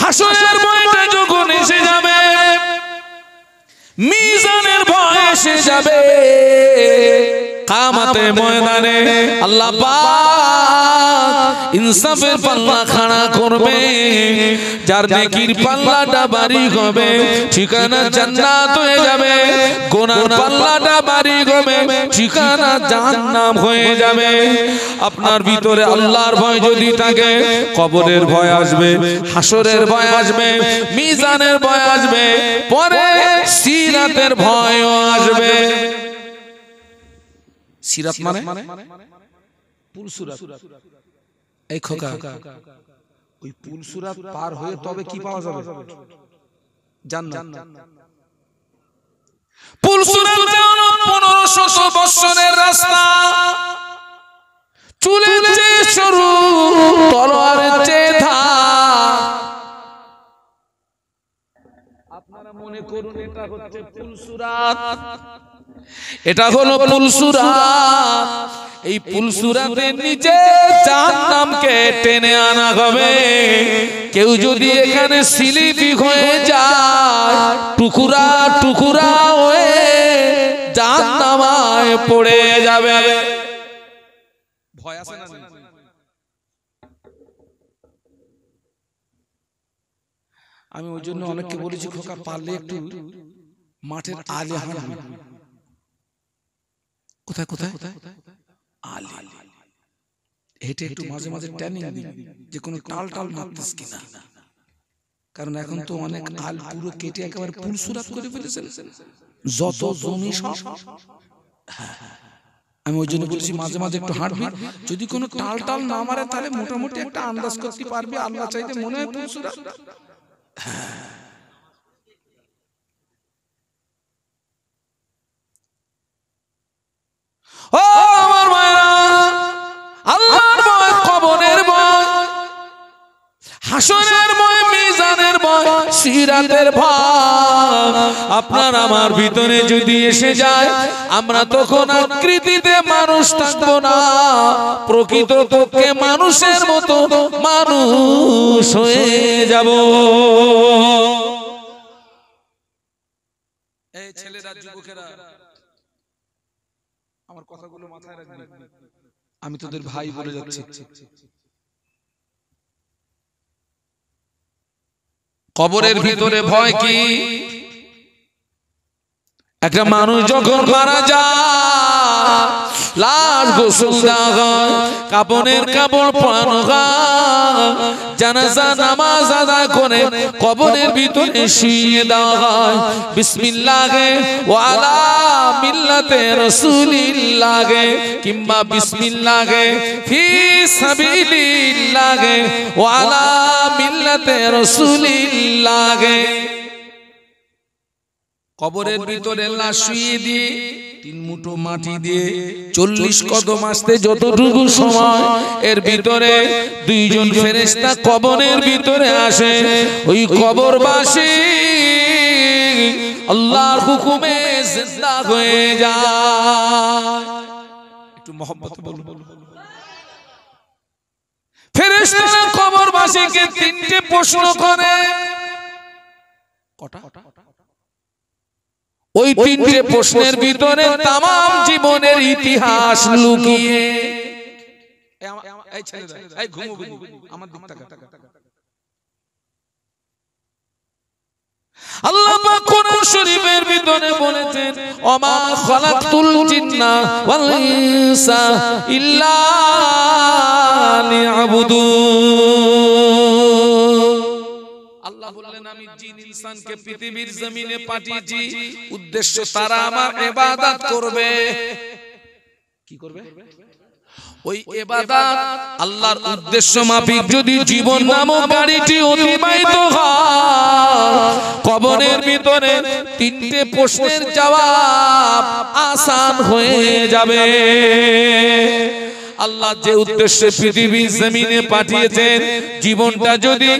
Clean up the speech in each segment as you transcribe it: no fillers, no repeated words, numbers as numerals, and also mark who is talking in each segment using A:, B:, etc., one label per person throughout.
A: হাসরের ভয়টা যখন এসে যাবে, মিজানের ভয় এসে যাবে, কিয়ামতের ময়দানে আল্লাহ পাক ইনসাফের পাল্লা খাড়া করবে। যার নেকির পাল্লাটা ভারী হবে ঠিকানা জান্নাত হয়ে যাবে, গুনার পাল্লাটা ভারী হবে ঠিকানা জাহান্নাম হয়ে যাবে। আপনার ভিতরে আল্লাহর ভয় যদি থাকে, কবরের ভয় আসবে, হাসরের ভয় আসবে, মিজানের ভয় আসবে, পরে সিরাতের ভয়ও আসবে। সিরাত মানে পুলসুরাত। এই খোকা, ওই পুলসুরাত পার হয়ে তবে কি পাওয়া যাবে? জান্নাত। পুলসুরাত 1500 বছরের রাস্তা, চুলের চেয়ে সরু, তলোয়ারের চেয়ে ধার। আপনারা মনে করুন এটা হচ্ছে পুলসুরাত, এটা হলো পুলসুরাত। এই পুলসুরাতের নিচে জাহান্নামকে টেনে আনা হবে। কেউ যদি এখানে স্লিপি হয়ে যায়, টুকরা টুকরা হয়ে জাহান্নামায় পড়ে যাবে। ভয় আছে না? আমি ওই জন্য অনেককে বলেছি, খোকা পারলে একটু মাঠের আলে হাঁটবি। কোথায় কোথায় আলে হেঁটে একটু মাঝে মাঝে ট্রেনিং দিবি যে কোনো টাল টাল মারতিস কিনা। কারণ এখন তো অনেক আল পুরো কেটে একেবারে পুলসুরাত করে ফেলেছেন, যত জমি সব। আমি ওই জন্য বলছি মাঝে মাঝে একটু হাঁটবি, যদি কোনো টাল টাল না মারে তাহলে মোটামুটি একটা আন্দাজ করতে পারবি। আল্লাহ চাইতে মনে হয় পুলসুরাত। ও আমার মায়েরা, আল্লাহর ভয়, কবরের ভয়, হাসরের ভয়, মিজানের ভয়, সিরাতের ভয় আপনার আমার ভিতরে যদি এসে যায়, আমরা তখন আকৃতিতে মানুষ থাকবো না, প্রকৃত পক্ষে মানুষের মতো মানুষ হয়ে যাব। এই ছেলেরা, যুবকেরা, আমার কথাগুলো মাথায় রাখবি, আমি তোদের ভাই বলে যাচ্ছি। কবরের ভিতরে ভয় কি? একটা মানুষ যখন মারা যায়, লাশ গোসল দেওয়া হয়, কাপড়ের কাপড় পরানো হয়, জানাজা নামাজ আদায় করে কবরের ভিতরে শুইয়ে দেওয়া হয়। বিসমিল্লাহে ওয়া আলা মিল্লাতে রাসূলিল্লাহে, কিংবা বিসমিল্লাহে ফি সাবিলিল্লাহে ওয়া আলা মিল্লাতে রাসূলিল্লাহে। কবরের ভিতরে লাশ শুইয়ে দিয়ে 3 মুঠো মাটি দিয়ে 40 কদম আসতে যতটুকু সময়, এর ভিতরে 2 জন ফেরেশতা কবরের ভিতরে আসে। ওই কবরবাসী আল্লাহর হুকুমে জিন্দা হয়ে যায়। একটু মহব্বত বলুন। ফেরেশতারা কবরবাসীকে 3টে প্রশ্ন করে। কটা? ওই 3টে প্রশ্নের ভিতরে তাম জীবনের ইতিহাস লুকিয়ে। আল্লাহ পাক কোরআন শরীফের ভিতরে বলেছেন, ওমা খালাকতুল জিন্না ওয়াল ইনসা ইল্লা লিয়াবুদুন। আল্লাহ বললেন, আমি জিন ইনসানকে পৃথিবীর জমিনে পাঠিয়েছি, উদ্দেশ্য তারা আমার ইবাদত করবে। কি করবে? ওই ইবাদত আল্লাহর উদ্দেশ্য মাফিক যদি জীবন নামক গাড়িটি অতিবাহিত হয়, কবরের ভিতরে 3টে প্রশ্নের জবাব আসান হয়ে যাবে। আল্লাহ যে উদ্দেশ্যে পৃথিবীর জমিনে পাঠিয়েছেন, জীবনটা যদি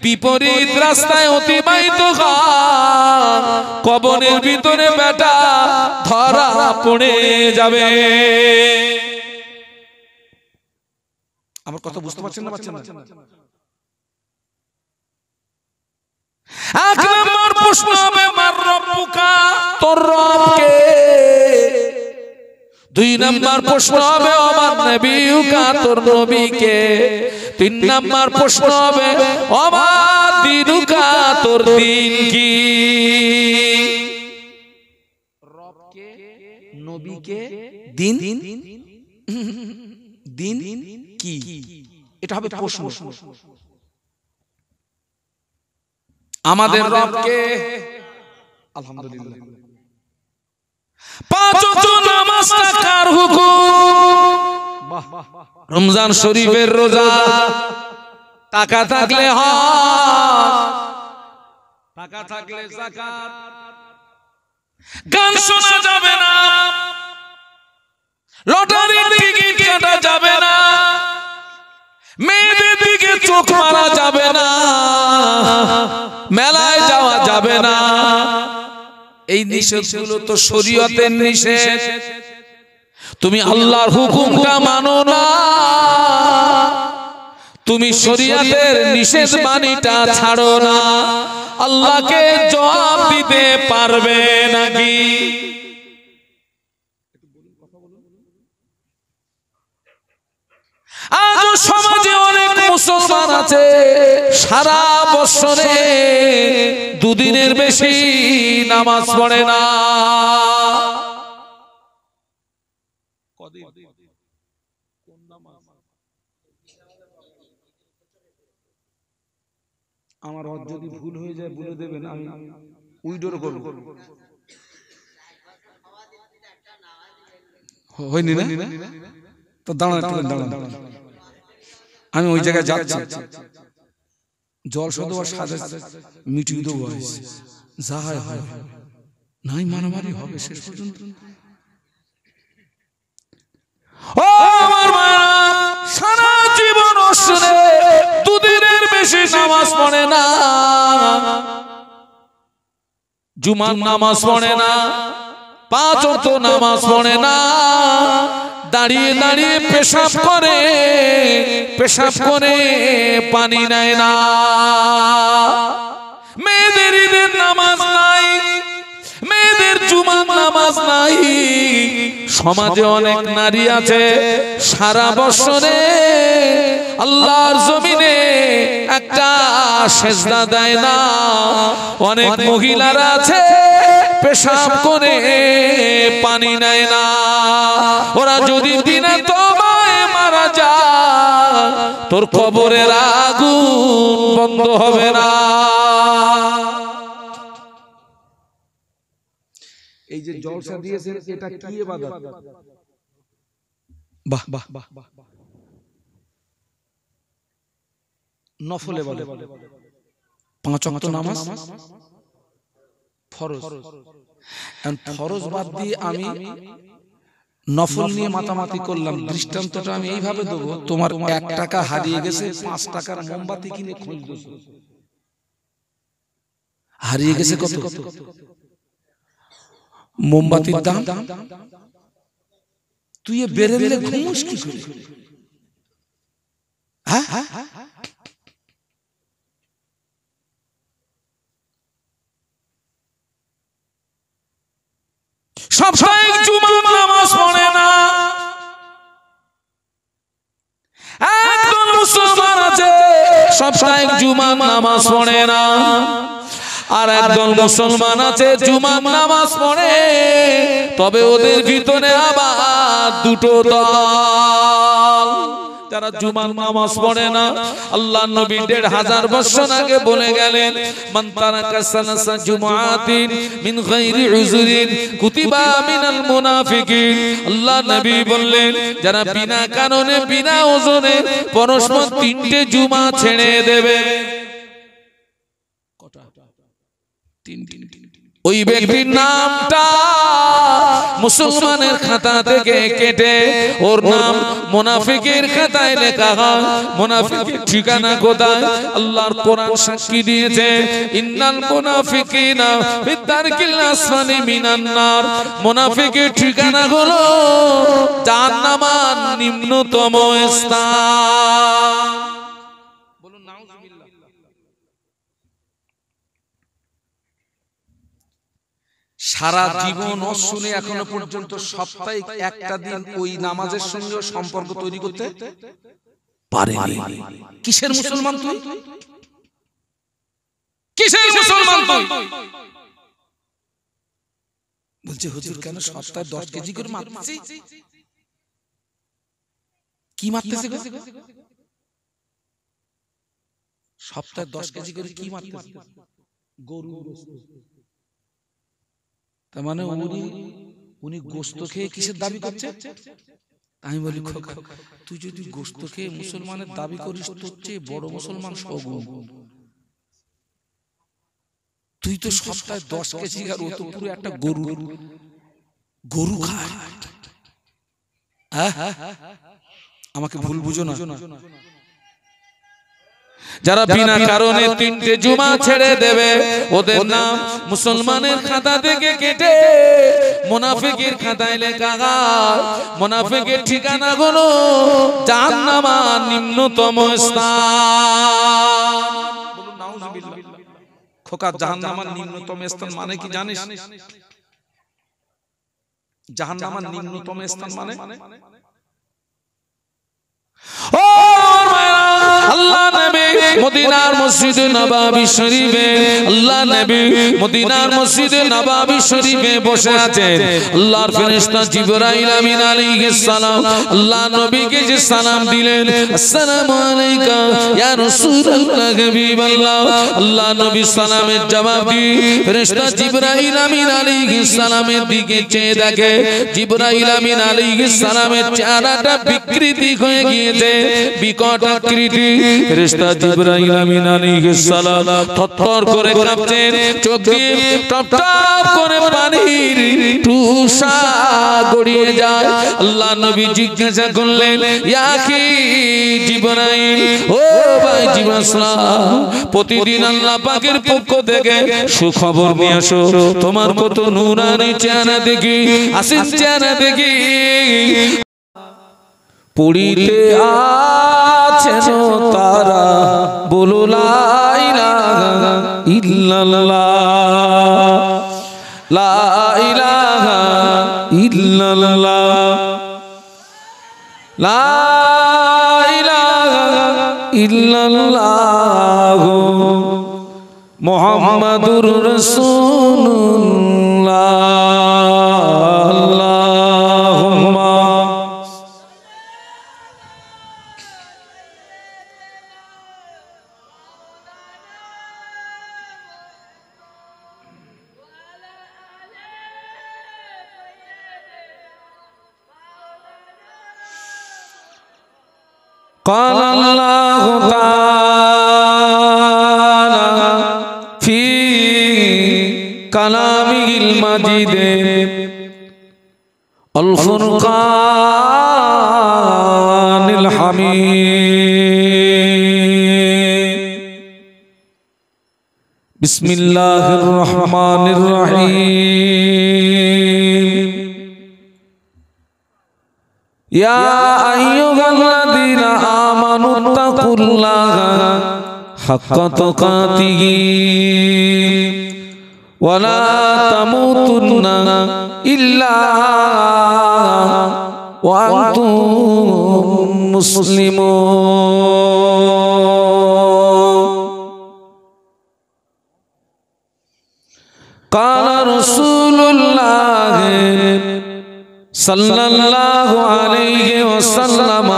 A: বিপরীত রাস্তায় অতিবাহিত হয়, কবরের ভিতরে বেটা ধরা পড়ে যাবে। আমার কথা বুঝতে পারছেন না? তোর রবকে। 2 নাম্বার প্রশ্ন হবে আমার নবীকা তোর নবীকে। 3 নাম্বার প্রশ্ন হবে আমার দিনুকা তোর দিন কি। রবকে, নবীকে, দিন দিন কি, এটা হবে প্রশ্ন। আমাদের রবকে আলহামদুলিল্লাহ 5 ওয়াক্ত নামাজটা কার হুকুম? রমজান শরীফের রোজা। টাকা থাকলে হজ, টাকা থাকলে যাকাত। গান শোনা যাবে না, লটারির টিকিট কাটা যাবে না, মেয়েদের দিকে চোখ মারা যাবে না, মেলায় যাওয়া যাবে না। এই নিষেধগুলো তো শরীয়তের নিষেধ। তুমি আল্লাহর হুকুমটা মানো না, তুমি শরীয়তের নিষেধ বাণীটা ছাড়ো না, আল্লাহকে জবাব দিতে পারবে নাকি? আজ সমাজে অনেক মুসলমান আছে সারা বছরে 2 দিনের বেশি নামাজ পড়ে না। আমার যদি ভুল হয়ে যায় বলে দেবেন, আমি উইডোর করব। হয়নি না তো দাঁড়ান, আমি ওই জায়গায় যাচ্ছি। জল সদর সাথে মিটিং দেবো, যা হয় হয়, নাই মারামারি হবে শেষ পর্যন্ত। ও আমার মায়েরা, সারা জীবন শুনে 2 দিনের বেশি নামাজ পড়ে না, জুমার নামাজ পড়ে না, 5 ওয়াক্ত নামাজ পড়ে না, দাঁড়িয়ে দাঁড়িয়ে পেশাব করে, পেশাব করে পানি নেয় না। মেয়েদের ঈদের নামাজ নাই, মেয়েদের জুমার নামাজ নাই। সমাজে অনেক নারী আছে সারা বছরে আল্লাহর জমিনে একটা সেজদা দেয় না। অনেক মহিলারা আছে পেশাব করে পানি নেয় না। ওরা যদি দিনে তওবায় মারা যায়, তোর কবরের আগুন বন্ধ হবে না। এই যে জলসা দিয়েছেন, এটা কি ইবাদত? বাহ বাহ বাহ, নফল ইবাদত। 5 ওয়াক্ত নামাজ ফরজ। এখন ফরজ বাদ দিয়ে আমি নফল নিয়ে মাতামাতি করলাম। দৃষ্টান্তটা আমি এইভাবে দেবো, তোমার 1 টাকা হারিয়ে গেছে, 5 টাকার মোমবাতি কিনে খুঁজতেছো, হারিয়ে গেছে কত? মোমবাতির দাম। তুই বেরেলে ঘুমোস কি করে? হ্যাঁ, সাপ্তাহিক জুমার নামাজ পড়ে না। একজন মুসলমান আছে সাপ্তাহিক জুমার নামাজ পড়ে না, আর একজন মুসলমান আছে জুমার নামাজ পড়ে, তবে ওদের ভিতরে আবার 2টো দল। যারা জুমার নামাজ পড়ে না, আল্লাহর নবী 1500 বছর আগে বলে গেলেন, মান তারাকা সালাসা জুমআতিন মিন গায়রি উযরিন কুতিবা মিনাল মুনাফিকিন। আল্লাহর নবী বললেন, যারা বিনা কারণে বিনা ওজনে পরস্পর 3টে জুমা ছেড়ে দেবে, ওই ব্যক্তির নামটা মুসলমানের খাতা থেকে কেটে ওর নাম মুনাফিকের খাতায় লেখা হয়। মুনাফিকের ঠিকানা কোথায়? আল্লাহর কোরআন সাক্ষী দিয়েছে, ইন্নাল মুনাফিকিনা ফিদ-দারকিল আসফালি মিনান নার। মুনাফিকের ঠিকানা হলো জাহান্নামের নিম্নতম স্থান। বলুন নাউযুবিল্লাহ। সারা জীবন শুনে এখনো পর্যন্ত সপ্তাহে একটা দিন ওই নামাজের সঙ্গে সম্পর্ক তৈরি করতে পারেনি। কিসের মুসলমান তুই? কিসের মুসলমান তুই? বলছে হুজুর কেন সপ্তাহে 10 কেজি করে মারতেছি? কি মারতেছে? সপ্তাহে 10 কেজি করে কি মারতেছে? গরু। তার মানে উনি গোশত খেয়ে কিসের দাবি করছে? আমি বলি খোকা, তুই যদি গোশত খেয়ে মুসলমানের দাবি করিস, তোর চেয়ে বড় মুসলমান সগুণ। তুই তো সপ্তাহে 10 কেজি আর ও তো পুরো একটা গরু খায়। আমাকে ভুল বুঝো না। যারা বিনা কারণে 3টে জুমা ছেড়ে দেবে, ওদের নাম মুসলমানের খাতা থেকে কেটে মুনাফিকের খাতায় লেখা হয়। মুনাফিকের ঠিকানা হলো জাহান্নামের নিম্নতম স্থান। বলুন নাউজুবিল্লাহ। খোকা, জাহান্নামের নিম্নতম স্থান মানে কি জানিস? জাহান্নামের নিম্নতম স্থান মানে আল্লাহ নবী মদিনার মসজিদে নববী শরীফে, আল্লাহ নবী মদিনার মসজিদে নববী শরীফে বসে আছেন। আল্লাহর ফেরেশতা জিবরাইল আমিন আলাইহিস সালাম আল্লাহ নবীকে যে সালাম দিলেন, আসসালামু আলাইকা ইয়া রাসূলুল্লাহ হাবিবাল্লাহ। আল্লাহ নবী সালামের জবাব দিয়ে ফেরেশতা জিবরাইল আমিন আলাইহিস সালামের দিকে চেয়ে দেখে, জিবরাইল আমিন আলাইহিস সালামের চেহারাটা বিকৃতি হয়ে গিয়েছে, বিকট আকৃতি। ফেরেশতা জিবরাইল আমিন আলাইহিস সালাম থরথর করে কাঁপছেন, চোখ দিয়ে টপ টপ করে পানির টুসা গড়িয়ে যায়। আল্লাহ নবী জিজ্ঞাসা করলেন, ইয়া কি জিবরাইল, ও ভাই জিবরাইল, প্রতিদিন আল্লাহ পাকের পক্ষ থেকে সুখবর নিয়ে আসো। তোমার কত নূরানি চেহারা দেখি, আসিন চেহারা দেখি। পড়িতে আছেন তারা, বলো লা ইলাহা ইল্লাল্লাহ, লা ইলাহা ইল্লাল্লাহ, লা ইলাহা ইল্লাল্লাহ, মুহাম্মাদুর রাসূলুল্লাহ। আল্লাহুম্মা قال الله تعالى في كلامه المجيد الفرقان الحميد بسم الله الرحمن الرحيم يا أيها الذين آمنوا اتقوا الله حق تقاته ولا تموتن إلا وأنتم مسلمون قال رسول الله صلى الله عليه وسلم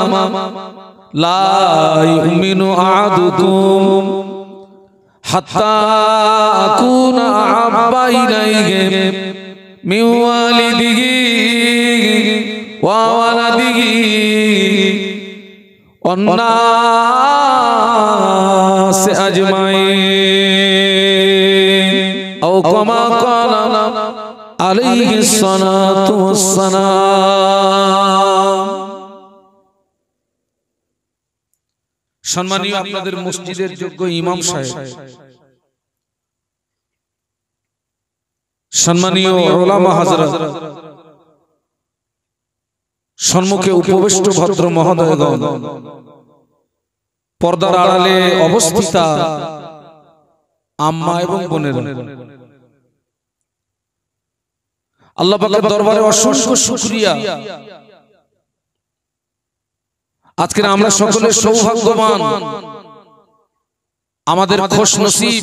A: لا يؤمن أحدكم حتى أكون أحب إليه من والده وولده والناس أجمعين أو كما قال عليه الصلاة والسلام। সম্মানীয় আপনাদের মসজিদের যোগ্য ইমাম সাহেব, সম্মানীয় উলামা হাজরাত, সম্মুখে উপবিষ্ট ভদ্র মহোদয়গণ, পর্দার আড়ালে অবস্থিতা আম্মা এবং বোনেরা, আল্লাহ পাকের দরবারে অসংখ্য শুকরিয়া। আজকে আমরা সকলে সৌভাগ্যবান, আমাদের খুশনসিব।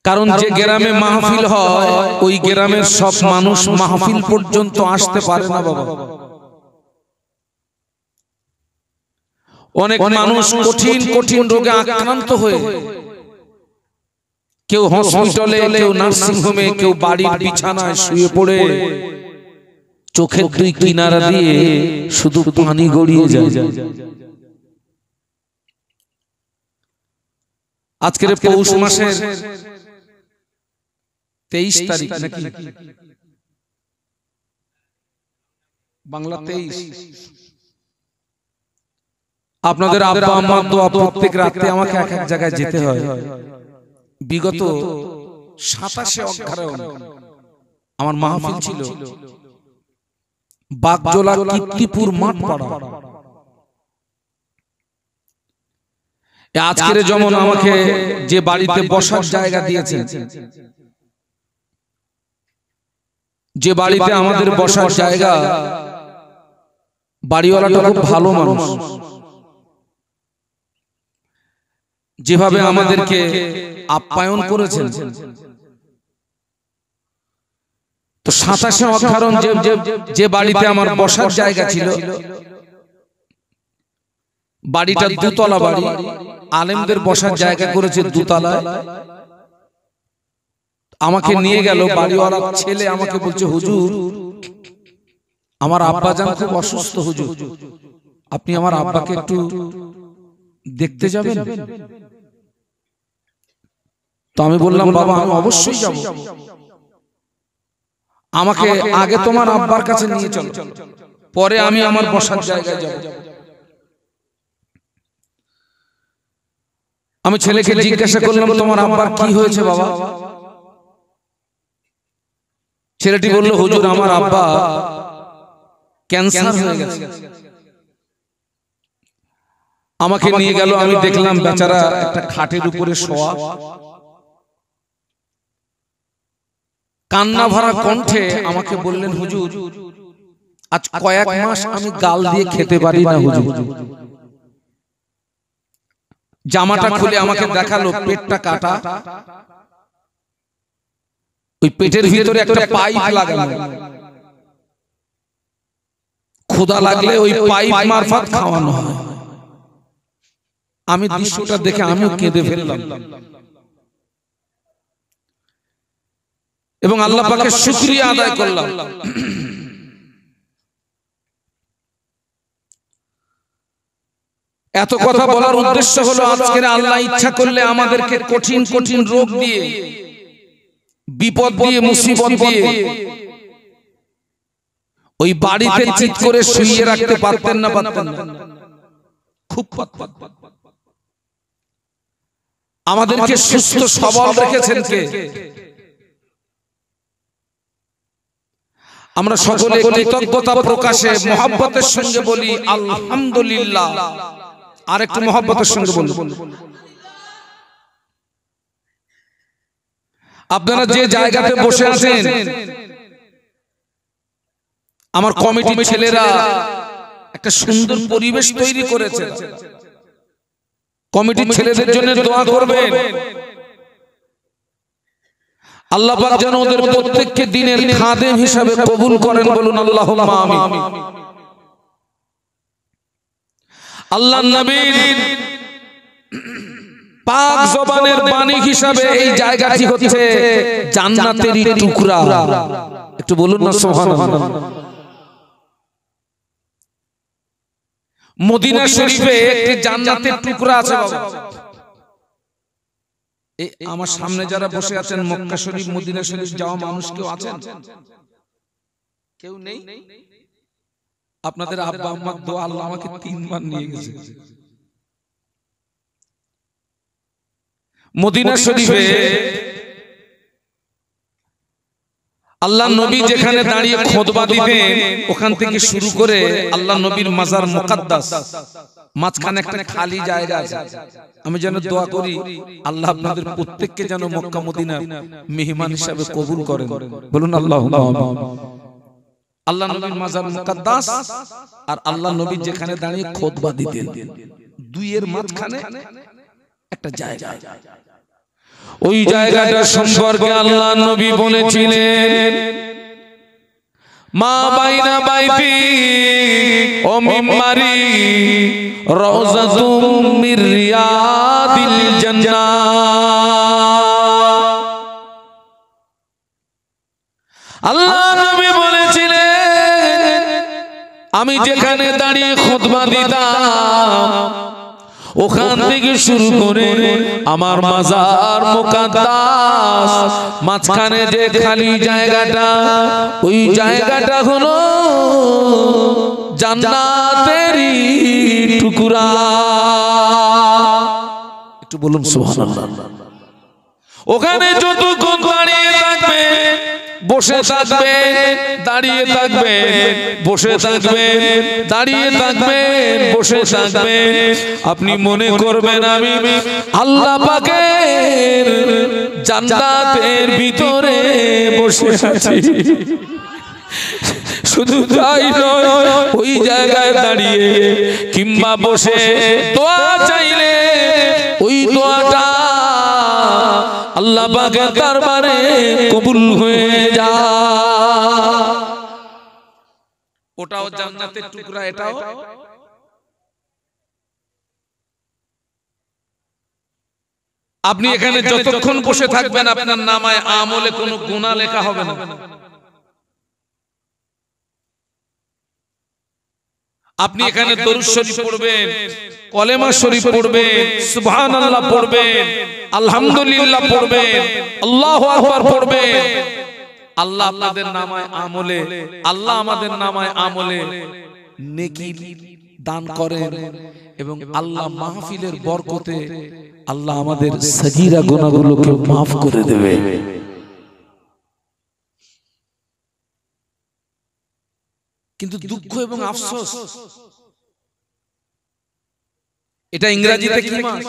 A: কারণ যে গ্রামে মাহফিল হয় ওই গ্রামের সব মানুষ মাহফিল পর্যন্ত আসতে পারে না বাবা। অনেক মানুষ কঠিন কঠিন রোগে আক্রান্ত হয়ে, কেউ হসপিটালে, কেউ নার্সিং হোমে, কেউ বাড়ির বিছানায় শুয়ে পড়ে চোখের দুই কিনারা দিয়ে শুধু পানি গড়িয়ে যায়। আজকের পৌষ মাসের 23 তারিখ নাকি বাংলা 23। আপনাদের আব্বা আম্মার দোয়া প্রত্যেক রাতে আমাকে এক এক জায়গায় যেতে হয়। বিগত 27 অগ্রহায়ণ আমার মাহফিল ছিল বাগজোলা কীর্তিপুর মাঠপাড়া। আজকের যেমন আমাকে যে বাড়িতে বসার জায়গা দিয়েছেন, যে বাড়িতে আমাদের বসার জায়গা, বাড়িওয়ালাটা খুব ভালো মানুষ। যেভাবে আমাদেরকে আপ্যায়ন করেছেন, তো 27 অগ্রহায়ণ যে বাড়িতে আমার বসার জায়গা ছিল, বাড়িটা দুতলা বাড়ি, আলেমদের বসার জায়গা করেছে দুতলায়। আমাকে নিয়ে গেল বাড়িওয়ালা ছেলে, আমাকে বলছে হুজুর আমার আব্বাজান খুব অসুস্থ, হুজুর আপনি আমার আব্বাকে একটু দেখতে যাবেন? তো আমি বললাম বাবা আমি অবশ্যই যাব, আমাকে আগে তোমার আব্বার কাছে নিয়ে চলো, পরে আমি আমার বসার জায়গায় যাব। আমি ছেলেকে জিজ্ঞাসা করলাম তোমার আব্বার কি হয়েছে বাবা? ছেলেটি বলল হুজুর আমার আব্বা ক্যান্সার হয়ে গেছে। আমাকে নিয়ে গেল, আমি দেখলাম বেচারা একটা খাটের উপরে শোয়া, কান্না ভরা কণ্ঠে আমাকে বললেন হুজুর আজ কয়েক মাস আমি গাল দিয়ে খেতে পারি না হুজুর। জামাটা খুলে আমাকে দেখালো পেটটা কাটা, ওই পেটের ভিতরে একটা পাইপ লাগানো, ক্ষুধা লাগলে ওই পাইপ মারফত খাওয়ানো হয়। আমি দৃশ্যটা দেখে আমিও কেঁদে ফেললাম এবং আল্লাহ পাকের শুকরিয়া আদায় করলাম। এত কথা বলার উদ্দেশ্য হলো আজকের আল্লাহ ইচ্ছা করলে আমাদেরকে কঠিন কঠিন রোগ দিয়ে, বিপদ দিয়ে, মুসিবত দিয়ে ওই বাড়িতে চিৎ করে শুইয়ে রাখতে পারতেন না? পারতেন না? খুব পারতেন। আমাদেরকে সুস্থ সবল রেখেছেন কে? আমরা সকলে কৃতজ্ঞতা প্রকাশে মহব্বতের সঙ্গে বলি আলহামদুলিল্লাহ। আর একটু মহব্বতের সঙ্গে বলুন। আপনারা যে জায়গাতে বসে আছেন, আমার কমিটির ছেলেরা একটা সুন্দর পরিবেশ তৈরি করেছে। কমিটির ছেলেদের জন্য দোয়া করবেন, আল্লাহ পাক যেন ওদের প্রত্যেককে দিনের খাদেম হিসাবে কবুল করেন। বলুন আল্লাহুম্মা আমিন। আল্লাহর নবীর পাক জবানের বাণী হিসাবে এই জায়গাটি হচ্ছে জান্নাতেরই টুকরা। একটু বলুন না সুবহানাল্লাহ। মদিনা শরীফে একটি জান্নাতের টুকরা আছে বাবা। আমার সামনে যারা বসে আছেন মক্কা শরীফ, মদিনা শরীফ যাওয়া মানুষ কেউ আছেন? কেউ নেই? আপনাদের আব্বা আম্মার দোয়া আল্লাহ আমাকে 3 বার নিয়ে গেছে। মদিনা শরীফে আল্লাহ নবী যেখানে দাঁড়িয়ে খুতবা দিতেন, ওখান থেকে শুরু করে আল্লাহ নবীর মাজার মুকাদ্দাস মাঝখানে একটা খালি জায়গা আছে। আমি যেন দোয়া করি আল্লাহ আপনাদের প্রত্যেককে যেন মক্কা মদিনার মেহমান হিসেবে কবুল করেন, বলুন আল্লাহুম্মা আমিন। আল্লাহ নবীর মাজার মুকাদ্দাস আর আল্লাহ নবী যেখানে দাঁড়িয়ে খুতবা দিতেন, দুইয়ের মাঝখানে একটা জায়গা। ওই জায়গাটা সম্পর্কে আল্লাহ নবী বলেছিলেন, মা বাইনা বাইতি ও মিম্বারি রওজাতুম মির রিয়াদিল জান্নাহ। আল্লাহ নবী বলেছিলেন, আমি যেখানে দাঁড়িয়ে খুতবা দিতাম ওখান থেকে শুরু করে আমার মাজার মুকাদ্দাস মাঝখানে যে খালি জায়গাটা, ওই জায়গাটা হলো জান্নাতেরই টুকরা। একটু বলুন সুবহানাল্লাহ। ওখানে যতক্ষণ দাঁড়িয়ে থাকবে, বসে থাকবে, দাঁড়িয়ে থাকবে, বসে থাকবে, দাঁড়িয়ে থাকবে, বসে থাকবে, আপনি মনে করবেন আমি আল্লাহ পাকের জান্নাতের ভিতরে বসে আছি। শুধু তাই নয়, ওই জায়গায় দাঁড়িয়ে কিংবা বসে দোয়া চাইলে ওই দোয়াটা আল্লাহ পাকের দরবারে কবুল হয়ে যায়। ওটাও জান্নাতের টুকরা, এটাও। আপনি এখানে যতক্ষণ বসে থাকবেন আপনার নামায় আমলে কোনো গুনাহ লেখা হবে না। আপনি এখানে দরুদ শরীফ পড়বেন, কলেমা শরীফ পড়বেন, সুবহানাল্লাহ পড়বেন, আলহামদুলিল্লাহ পড়বেন, আল্লাহু আকবার পড়বেন। আল্লাহ আপনাদের নামায় আমলে, আল্লাহ আমাদের নামায় আমলে নেকি দান করেন এবং আল্লাহ মাহফিলের বরকতে আল্লাহ আমাদের সগীরা গুনাহগুলোকে মাফ করে দেবে। কিন্তু দুঃখ এবং আফসোস, এটা ইংরেজিতে কি মাস?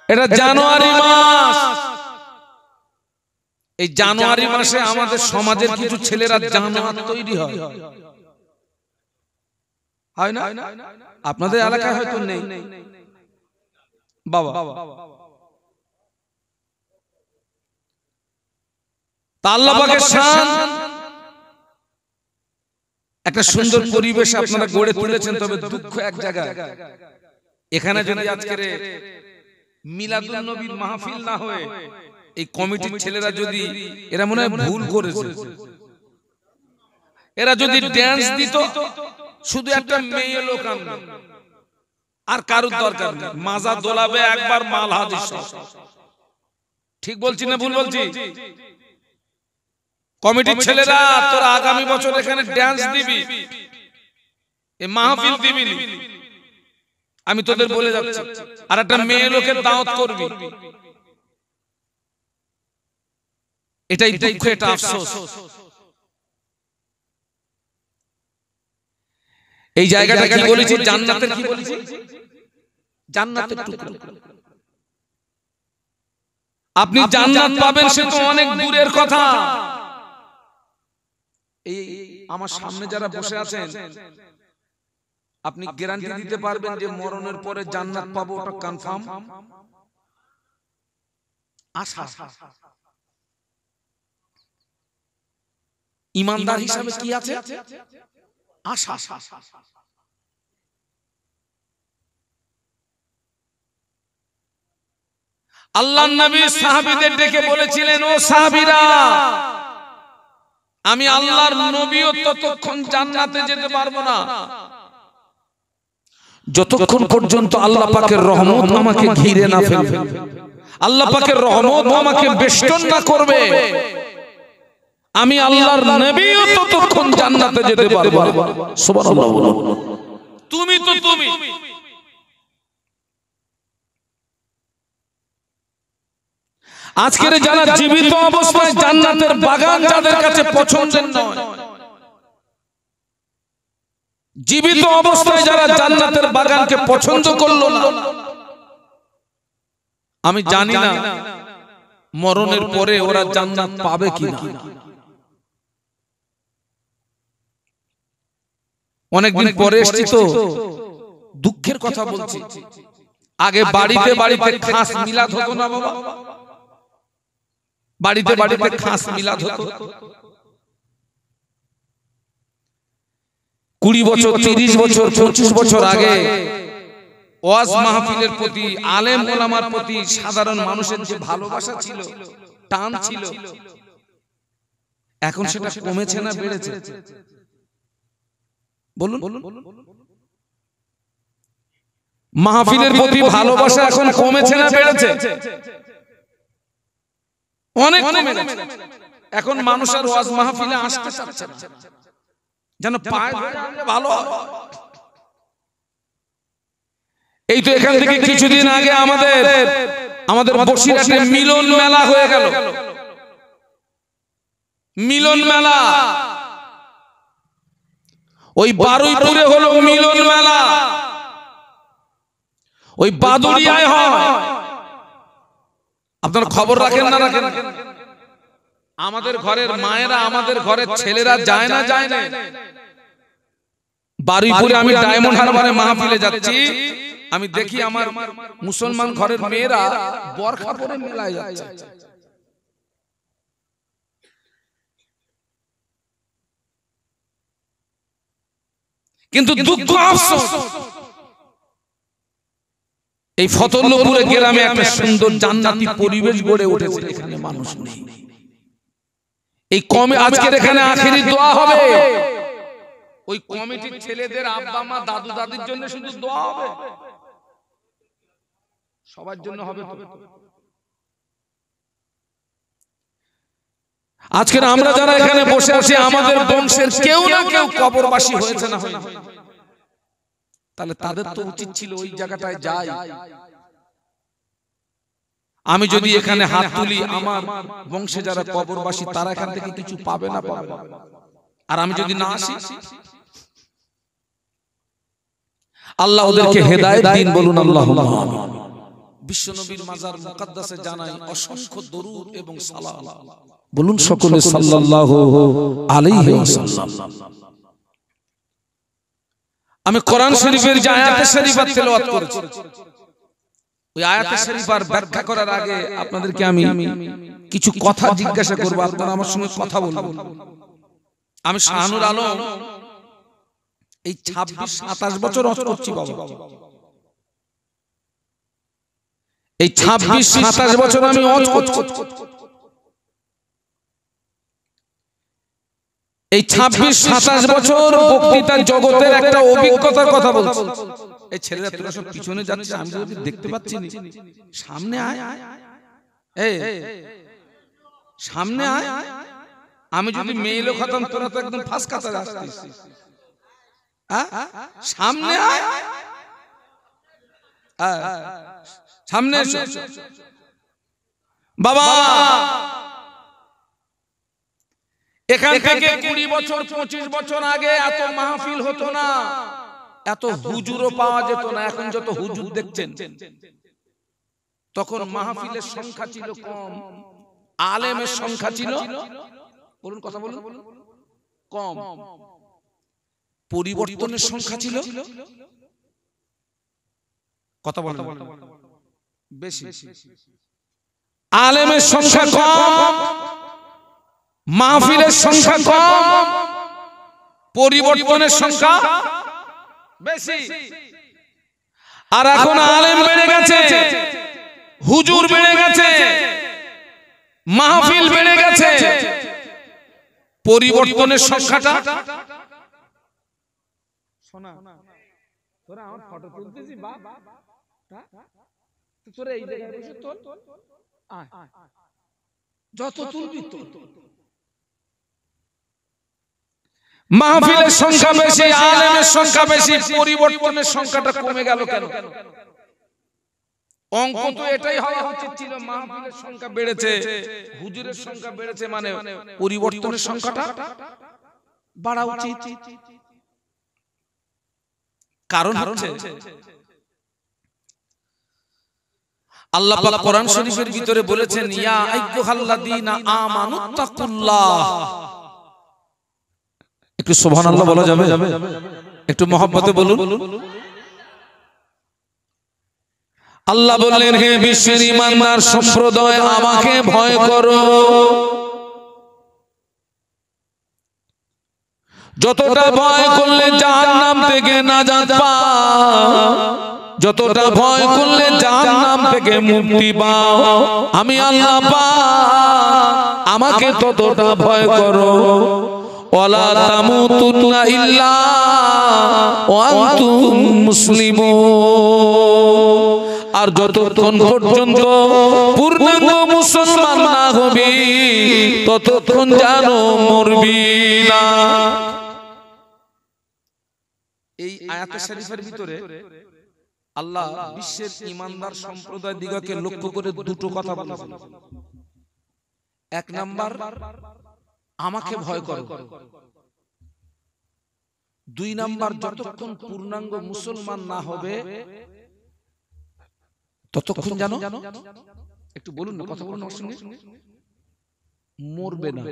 A: এটা জানুয়ারি মাস। এই জানুয়ারি মাসে আমাদের সমাজের কিছু ছেলেরা জামাত তৈরি হয়, হয় না? আপনাদের এলাকায় হয়তো নেই বাবা। আল্লাহ পাকের শান, একটা সুন্দর পরিবেশ আপনারা গড়ে তুলেছেন, তবে দুঃখ এক জায়গায়। এখানে যদি আজকের মিলাদুন নবীর মাহফিল না হয়ে এই কমিটির ছেলেরা যদি, এরা মনে হয় ভুল করেছে, এরা যদি ড্যান্স দিত, শুধু একটা মেয়ে লোক আনবে আর কারুর দরকার নেই, মাজা দোলাবে একবার, মাল হাজির। ঠিক বলছি না ভুল বলছি? কমিটির ছেলেরা তোরা আগামী বছর এখানে ড্যান্স দিবি, এই মাহফিল দিবি, আমি তোদের বলে যাচ্ছি, আর একটা মেয়ে লোকের দাওয়াত করবি। এটাই দুঃখ, এটা আফসোস। এই জায়গাটা কি বলেছি? জান্নাতের, কি বলেছি? জান্নাতের টুকরা। আপনি জান্নাত পাবেন সে তো অনেক দূরের কথা। এই আমার সামনে যারা বসে আছেন, আপনি গ্যারান্টি দিতে পারবেন যে মরণের পরে জান্নাত পাবো, ওটা কনফার্ম? আশা। ইমানদার হিসাবে কি আছে? আশা। আল্লাহর নবী সাহাবীদের ডেকে বলেছিলেন, ও সাহাবীরা, আমি আল্লাহর নবীও ততক্ষণ জান্নাতে যেতে পারবো না যতক্ষণ পর্যন্ত আল্লাহ পাকের রহমত আমাকে ঘিরে না ফেলবে, আল্লাহ পাকের রহমত আমাকে বেষ্টন না করবে। আমি আল্লাহর নবীও ততক্ষণ জান্নাতে যেতে পারবো না। সুবহানাল্লাহ। তুমি তো তুমি, আজকের যারা জীবিত অবস্থায় জান্নাতের বাগান যাদের কাছে পছন্দের নয়, জীবিত অবস্থায় যারা জান্নাতের বাগানকে পছন্দ করলো না, আমি জানি না মরণের পরে ওরা জান্নাত পাবে কিনা। অনেকদিন পরে এসেছি তো দুঃখের কথা বলছি। আগে বাড়িতে বাড়িতে খাস মিলাদ হতো না বাবা, বাড়িতে বাড়িতে খাস মিলাদ হতো। 20 বছর 30 বছর 25 বছর আগে ওয়াজ মাহফিলের প্রতি, আলেম ওলামার প্রতি সাধারণ মানুষের যে ভালোবাসা ছিল, টান ছিল, এখন সেটা কমেছে না বেড়েছে? বলুন। মাহফিলের প্রতি ভালোবাসা এখন কমেছে না বেড়েছে? অনেক কমে গেছে। এখন মানুষ আর ওয়াজ মাহফিলে আসতে চাচ্ছে না, যেন পায় ভালো। এই তো এখান থেকে কিছুদিন আগে আমাদের বসিরহাটে মিলন মেলা হয়ে গেল। মিলন মেলা ওই বারুইপুরে হলো মিলন মেলা, ওই বাদুড়িয়ায় হয়। আপনারা খবর রাখেন না রাখেন? আমাদের ঘরের মায়েরা, আমাদের ঘরের ছেলেরা যায় না যায় না? বারুইপুরে আমি ডায়মন্ড হারবারে মাহফিলে যাচ্ছি, আমি দেখি আমার মুসলমান ঘরের মেয়েরা বরখা পরে মেলায় যাচ্ছে। কিন্তু দুঃখ আফসোস, এই ফতল্লপুরে গ্রামে একটা সুন্দর জান্নাতি পরিবেশ গড়ে উঠেছে, এখানে মানুষ নেই। এই কমে আজকের এখানে আখেরি দোয়া হবে, ওই কমিটির ছেলেদের আব্বা মা দাদু দাদির জন্য শুধু দোয়া হবে, সবার জন্য হবে। আজকে আমরা যারা এখানে বসে আছি, আমাদের বংশের কেউ না কেউ কবরবাসী হয়েছে না হয়, তাহলে তাদের তো উচিত ছিল ওই জায়গাটায় যাই। আমি যদি এখানে হাত তুলি, আমার বংশে যারা কবরবাসী তারা এখান থেকে কিছু পাবে না পাবে, আর আমি যদি না আসি, আল্লাহ ওদেরকে হেদায়েত দিন, বলুন আল্লাহুম্মা আমিন। বিশ্বনবীর মাজার মুকদ্দাসে জানাই অসংখ্য দরুদ এবং সালাম, বলুন সকলে সাল্লাল্লাহু আলাইহি ওয়াসাল্লাম। আমি কোরআন শরীফের যে আয়াতে শরীফা তেলাওয়াত করেছি, ওই আয়াতে শরীফার ব্যাখ্যা করার আগে আপনাদেরকে আমি কিছু কথা জিজ্ঞাসা করব, আপনারা আমার সঙ্গে কথা বলবেন। আমি শাহানুর আলম এই 26-27 বছর ওয়াজ করছি বাবা, এই 26-27 বছর আমি ওয়াজ করছি। এই 26-27 বছর বক্তৃতার জগতের একটা অভিজ্ঞতার কথা বলছি। এই ছেলেরা তোরা সব পিছনে যাচ্ছে, আমি যদি দেখতে পাচ্ছি না, সামনে আয়, এই সামনে আয়। আমি যদি মেয়ে লোক হতাম, তোরা তো একদম ফাঁস কাতারে আসতিস। সামনে আয়, সামনে এসো বাবা। এখান থেকে 20 বছর 25 বছর আগে এত মাহফিল হতো না, এত হুজুরও পাওয়া যেত না। এখন যত হুজুর দেখছেন, তখন মাহফিলের সংখ্যা ছিল কম, আলেমের সংখ্যা ছিল, বলুন কথা বলুন, কম। পরিবর্তনের সংখ্যা ছিল, কথা বলুন, বেশি। আলেমের সংখ্যা কম, মাহফিলের সংখ্যা কম, পরিবর্তনের সংখ্যা বেশি। আর এখন আলেম বেড়ে গেছে, হুজুর বেড়ে গেছে, মাহফিল বেড়ে গেছে, পরিবর্তনের সংখ্যাটা। শোনা, তোরা আমার ফটো তুলতেছিস বাপ, তোরা এই জায়গায় বসে তোল, যত তুলবি তো। মাহফিলের সংখ্যা বেশি, আলেমের সংখ্যা বেশি, পরিবর্তনের সংখ্যাটা কমে গেল কেন? অঙ্ক তো এটাই হওয়া উচিত ছিল, মাহফিলের সংখ্যা বেড়েছে, হুজুরের সংখ্যা বেড়েছে, মানে পরিবর্তনের সংখ্যাটা বাড়া উচিত। কারণ হচ্ছে আল্লাহ পাক কোরআন শরীফের ভিতরে বলেছেন, ইয়া আইয়ুহাল্লাযীনা আমানুত্তাকুল্লাহ। একটু সুবহানাল্লাহ বলা যাবে? একটু মহব্বতে বলুন। আল্লাহ বললেন, হে বিশ্বের ঈমানদার সম্প্রদায়, আমাকে ভয় করো। যতটা ভয় করলে জাহান্নাম থেকে নাজাত পাও, যতটা ভয় করলে জাহান্নাম থেকে মুক্তি পাও, আমি আল্লাহ পাক আমাকে ততটা ভয় করো। ওয়ালা তামুতুন্না ইল্লা ওয়া আনতুম মুসলিমুন। আর যতক্ষণ পর্যন্ত পূর্ণাঙ্গ মুসলমান না হবি, ততক্ষণ জানো মরবি না। এই আয়াতে শরীফের ভিতরে আল্লাহ বিশ্বের ঈমানদার সম্প্রদায় দিগকে লক্ষ্য করে দুটো কথা বলেছেন। এক নাম্বার, আমাকে ভয় করো। দুই নাম্বার, যতক্ষণ পূর্ণাঙ্গ মুসলমান না হবে ততক্ষণ জানো, একটু বলুন না, কথা বলুন আমার সঙ্গে, মরবে না।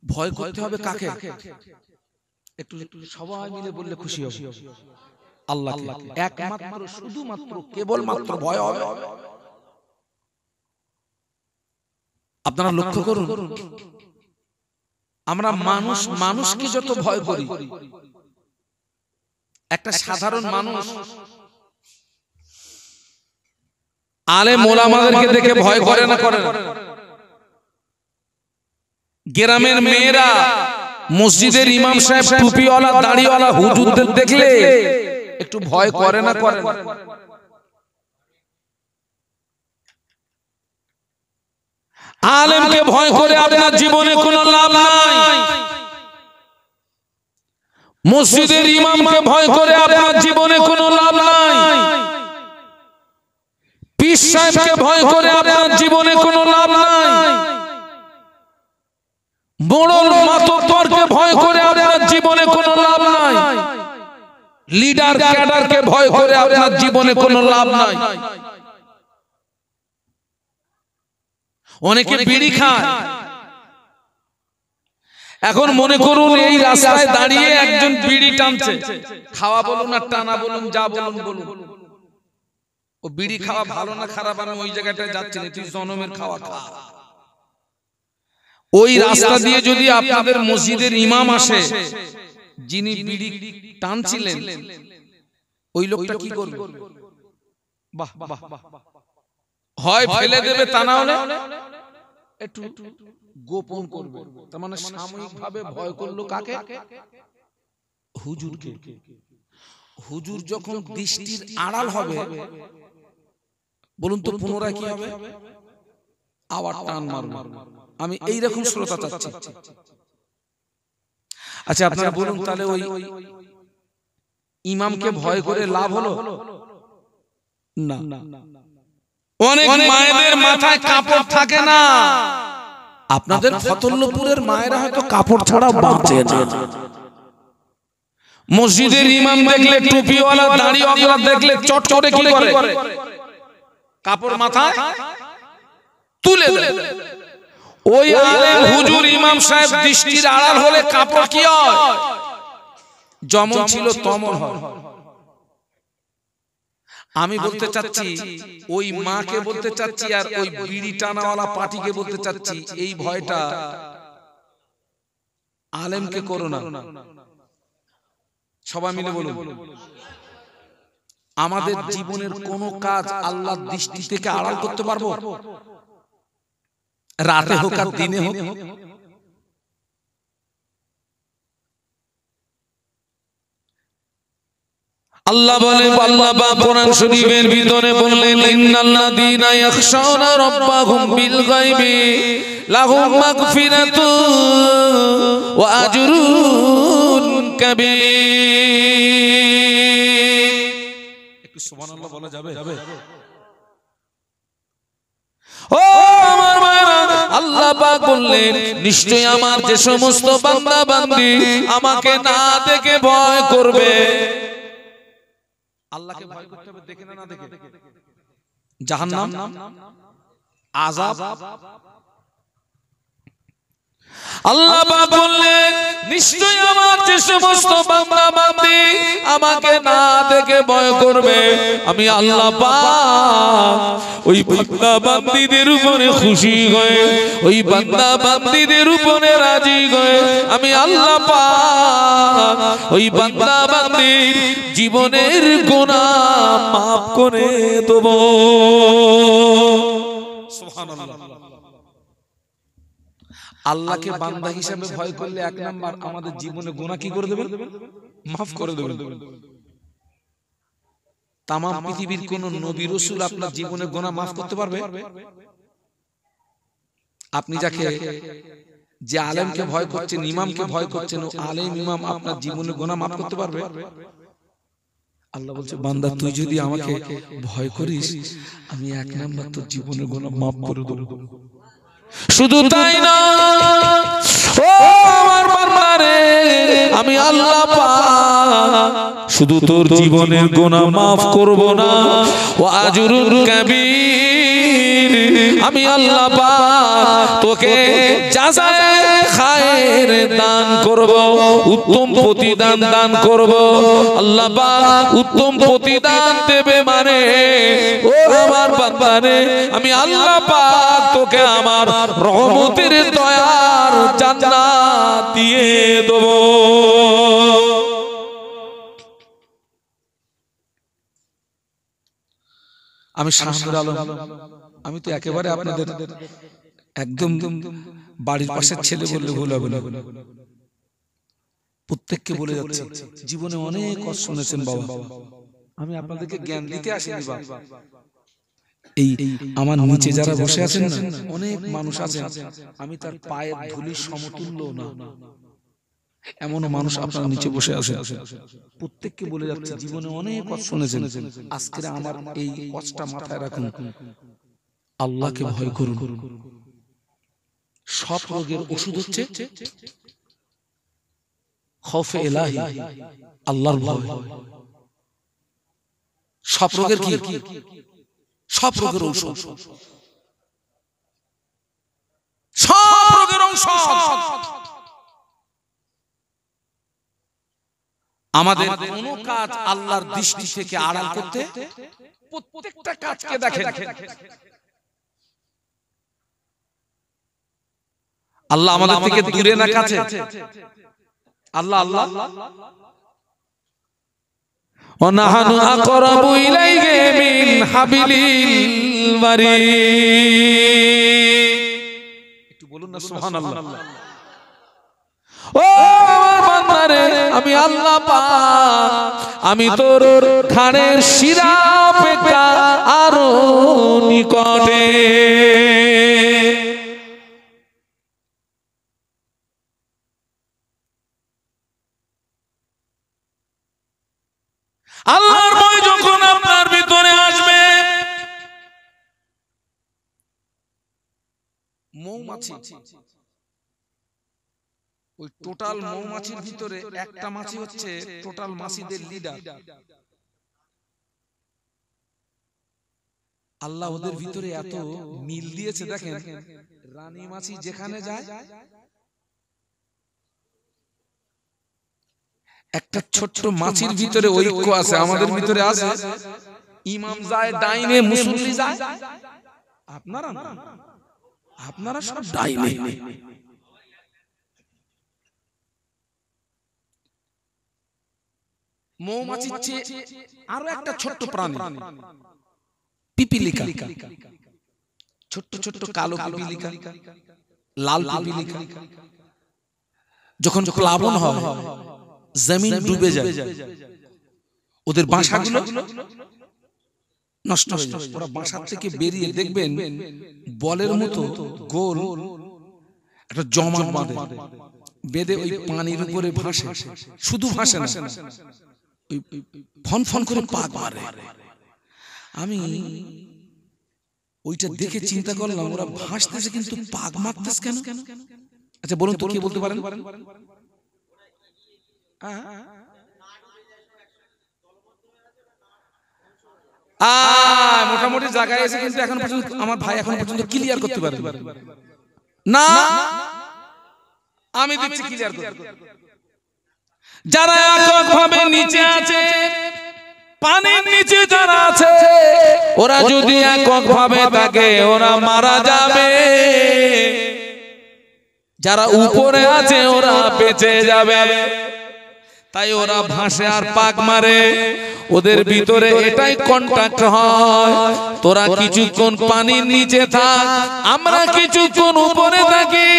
A: ভয় করতে হবে কাকে? একটু সবাই মিলে বললে খুশি হবে। আল্লাহকে, একমাত্র, শুধুমাত্র, কেবলমাত্র ভয় হবে। আপনারা লক্ষ্য করুন, আমরা মানুষকে যত ভয় করি, একটা সাধারণ মানুষ আলেম ওলামাদেরকে দেখে ভয় করে না? করে না? গ্রামের মেয়েরা মসজিদের ইমাম সাহেব টুপিওয়ালা দাড়িওয়ালা হুজুরদের দেখলে একটু ভয় করে না? করে না? আলেমকে ভয় করে আপনার জীবনে কোনো লাভ নাই। মসজিদের ইমামকে ভয় করে আপনার জীবনে কোনো লাভ নাই। পীর সাহেবকে ভয় করে আপনার জীবনে কোনো লাভ নাই। বড় মাতব্বরকে ভয় করে আপনার জীবনে কোনো লাভ নাই। লিডার ক্যাডারকে ভয় করে আপনার জীবনে কোনো লাভ নাই। অনেকে বিড়ি খায়। এখন মনে করুন এই রাস্তায় দাঁড়িয়ে একজন বিড়ি টানছে, খাওয়া বলুন আর টানা বলুন, যা বলুন বলুন, ও বিড়ি খাওয়া ভালো না খারাপ আমি ওই জায়গাটায় যাচ্ছি না, তুই জনমের খাওয়া খা। ওই রাস্তা দিয়ে যদি আপনাদের মসজিদের ইমাম আসে, যিনি বিড়ি টানছিলেন, ওই লোকটা কি করবে? বাহ বাহ, হয় ফেলে দেবে, তা না হলে একটু গোপন করবে। তার মানে সাময়িকভাবে ভয় করলো কাকে? হুজুরকে। হুজুর যখন দৃষ্টির আড়াল হবে, বলুন তো পুনরায় কি হবে? আবার টান মারবে। আমি এইরকম শ্রোতা চাচ্ছি। আচ্ছা আপনারা বলুন, তাহলে ওই ইমামকে ভয় করে লাভ হলো? না। অনেক মায়েদের মাথায় কাপড় থাকে না। আপনাদের ফতুল্লাপুরের মায়েরা হয়তো কাপড় ছাড়া বাঁচে না। মসজিদের ইমাম দেখলে, টুপিওয়ালা দাড়িওয়ালা দেখলে চট করে কি করে? কাপড় মাথায় তুলে দেয়। ওই আলেম হুজুর ইমাম সাহেব দৃষ্টির আড়াল হলে কাপড় কি হয়? যেমন ছিল তেমন হয়। আমি বলতে চাচ্ছি, ওই মাকে বলতে চাচ্ছি, আর ওই বিড়ি টানাওয়ালা পার্টিকে বলতে চাচ্ছি, এই ভয়টা আলেমকে করো না। সবাই মিলে বলুন, আমাদের জীবনের কোন কাজ আল্লাহর দৃষ্টি থেকে আড়াল করতে পারবো? রাতে হোক আর দিনে হোক। আল্লাহ বলে, আল্লাহ পাক কোরআন শরীফের ভিতরে বললেন, ইন্নাল্লাযীনা ইয়াখশাউনা রাব্বাহুম বিল গায়বি লাহুম মাগফিরাতুন ওয়া আজরুন কাবীর। সুবহানাল্লাহ বলা যাবে? ও আমার মায়েরা, আল্লাহ পাক বললেন নিশ্চয়ই আমার যে সমস্ত বান্দা বান্দি আমাকে না দেখে ভয় করবে। আল্লাহকে ভয় করতে হবে দেখে না দেখে? জাহান্নাম, আযাব। আল্লাহ পাক বললেন নিশ্চয়ই আমার যে সমস্ত বান্দা বান্দি আমাকে না দেখে ভয় করবে, আমি আল্লাহ পাক ওই বান্দা বান্দীদের উপরে খুশি হয়ে, ওই বান্দা বান্দীদের উপরে রাজি হয়ে আমি আল্লাহ পাক ওই বান্দা বান্দির জীবনের গুনাহ মাফ করে দেব। সুবহানাল্লাহ। আল্লাহকে বান্দা হিসেবে ভয় করলে এক নাম্বার আমাদের জীবনে গুনাহ কি করে দেবেন? মাফ করে দেবেন। তাম পৃথিবীর কোন নবী রাসূল আপনার জীবনে গুনাহ মাফ করতে পারবে? আপনি যাকে যে আলেমকে ভয় করছেন, ইমামকে ভয় করছেন, ও আলেম ইমাম আপনার জীবনে গুনাহ মাফ করতে পারবে? আল্লাহ বলছে বান্দা তুই যদি আমাকে ভয় করিস আমি এক নাম্বার তোর জীবনের গুনাহ মাফ করে দেব। শুধু তাই না, ও আমার বান্দারে, আমি আল্লাহ পাক শুধু তোর জীবনের গুনাহ মাফ করব না, ও আজরুল কবীর আমি আল্লাহ পাক তোকে জাযায়ে খায়ের দান করব, উত্তম প্রতিদান দান করব। আল্লাহ পাক উত্তম প্রতিদান দেবে মানে ও আমার বান্দারে আমি আল্লাহ পাক তোকে আমার রহমতের দয়ার জান্নাত দিয়ে দেব। আমি শামসুল আলম, আমি তো একেবারে আপনাদের একদম বাড়ির পাশের ছেলে বললে ভুল হবে না, প্রত্যেককে বলে যাচ্ছে জীবনে অনেক কষ্ট শুনেছেন বাবা, আমি আপনাদেরকে জ্ঞান দিতে আসিনি বাবা। এই আমার নিচে যারা বসে আছেন না, অনেক মানুষ আছেন আমি তার পায়ের ধুলির সমতুল্য না, এমনও মানুষ আপনার নিচে বসে আছে। প্রত্যেককে বলে যাচ্ছে জীবনে অনেক কষ্ট শুনেছেন, আজকে আমার এই কষ্টটা মাথায় রাখুন, আল্লাহকে ভয় করুন। সব রোগের ওষুধ হচ্ছে খৌফে ইলাহি, আল্লাহর ভয়। সব রোগের কি? সব রোগের ঔষধ, সব রোগের ঔষধ। আমাদের কোন কাজ আল্লাহর দৃষ্টি থেকে আড়াল করতে, প্রত্যেকটা কাজকে দেখেন আল্লাহ আমাদের থেকে দূরে না কাছে? আল্লাহ আল্লাহ ওয়ানাহানু আকরাবু ইলাইহি মিন হাবিলিল ওয়ারিদ। একটু বলুন না সুবহানাল্লাহ। ও আমার বান্দারে আমি আল্লাহ পাক আমি তোর খানের শিরা অপেক্ষা আরো নিকটে। আল্লাহর ভয় যখন আপনার ভিতরে আসবে, মৌমাছি ওই টোটাল মৌমাছির ভিতরে একটা মাছি হচ্ছে টোটাল মাছিদের লিডার। আল্লাহ ওদের ভিতরে এত মিল দিয়েছে দেখেন, রানী মাছি যেখানে যায় একটা ছোট্ট মাছির ভিতরে ঐক্য আছে, আমাদের ভিতরে আছে। ইমাম যায় ডাইনে, মুসল্লি যায়, আপনারা সব ডাইনে। মৌমাছির চেয়ে আরো একটা ছোট্ট প্রাণী পিপিলিকা, ছোট্ট ছোট্ট কালো পিপিলিকা, লাল পিপিলিকা, যখন প্লাবন হয় জমিন ডুবে যায়, ওদের বাসাগুলো নষ্ট হয়ে যায়। ওরা বাসার থেকে বেরিয়ে দেখবেন বলের মতো গোল একটা জমা বাঁধে, বেঁধে ওই পানির উপরে ভাসে, শুধু ভাসে না, ওই ফন ফন করে পাক মারে। আমি ওইটা দেখে চিন্তা করলাম ওরা ভাসতেছে কিন্তু পাক মারতেছে কেন? আচ্ছা বলুন তো, কে বলতে পারেন? মোটামুটি জায়গায় এসে কিন্তু এখন পর্যন্ত আমার ভাই এখন পর্যন্ত ক্লিয়ার করতে পারে না। আমি দিচ্ছি ক্লিয়ার করতে। যারা এককভাবে নিচে আছে, পানির নিচে যারা আছে, ওরা যদি এককভাবে থাকে ওরা মারা যাবে। যারা উপরে আছে ওরা বেঁচে যাবে। তাই ওরা ভাসে আর পাক মারে। ওদের ভিতরে এটাই কন্টাক্ট হয়, তোরা কিছুক্ষণ পানির নিচে থাক, আমরা কিছুক্ষণ উপরে থাকি।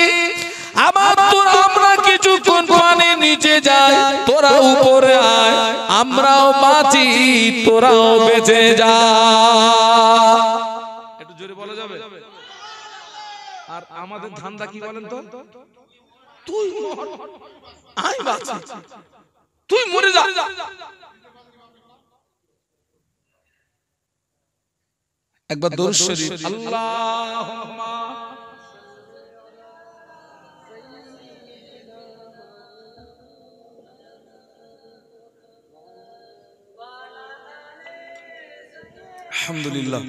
A: আবার তোরা আমরা কিছুক্ষণ পানির নিচে যাই, তোরা উপরে আয়, আমরাও বাঁচি তোরাও বেঁচে যা। একটু জোরে বলা যাবে? আর আমাদের ধান্দা কি বলেন তো? তুই মর, আমি বাঁচি, তুই মরে যা। একবার দরুদ শরীফ। আল্লাহুম্মা আলহামদুলিল্লাহ।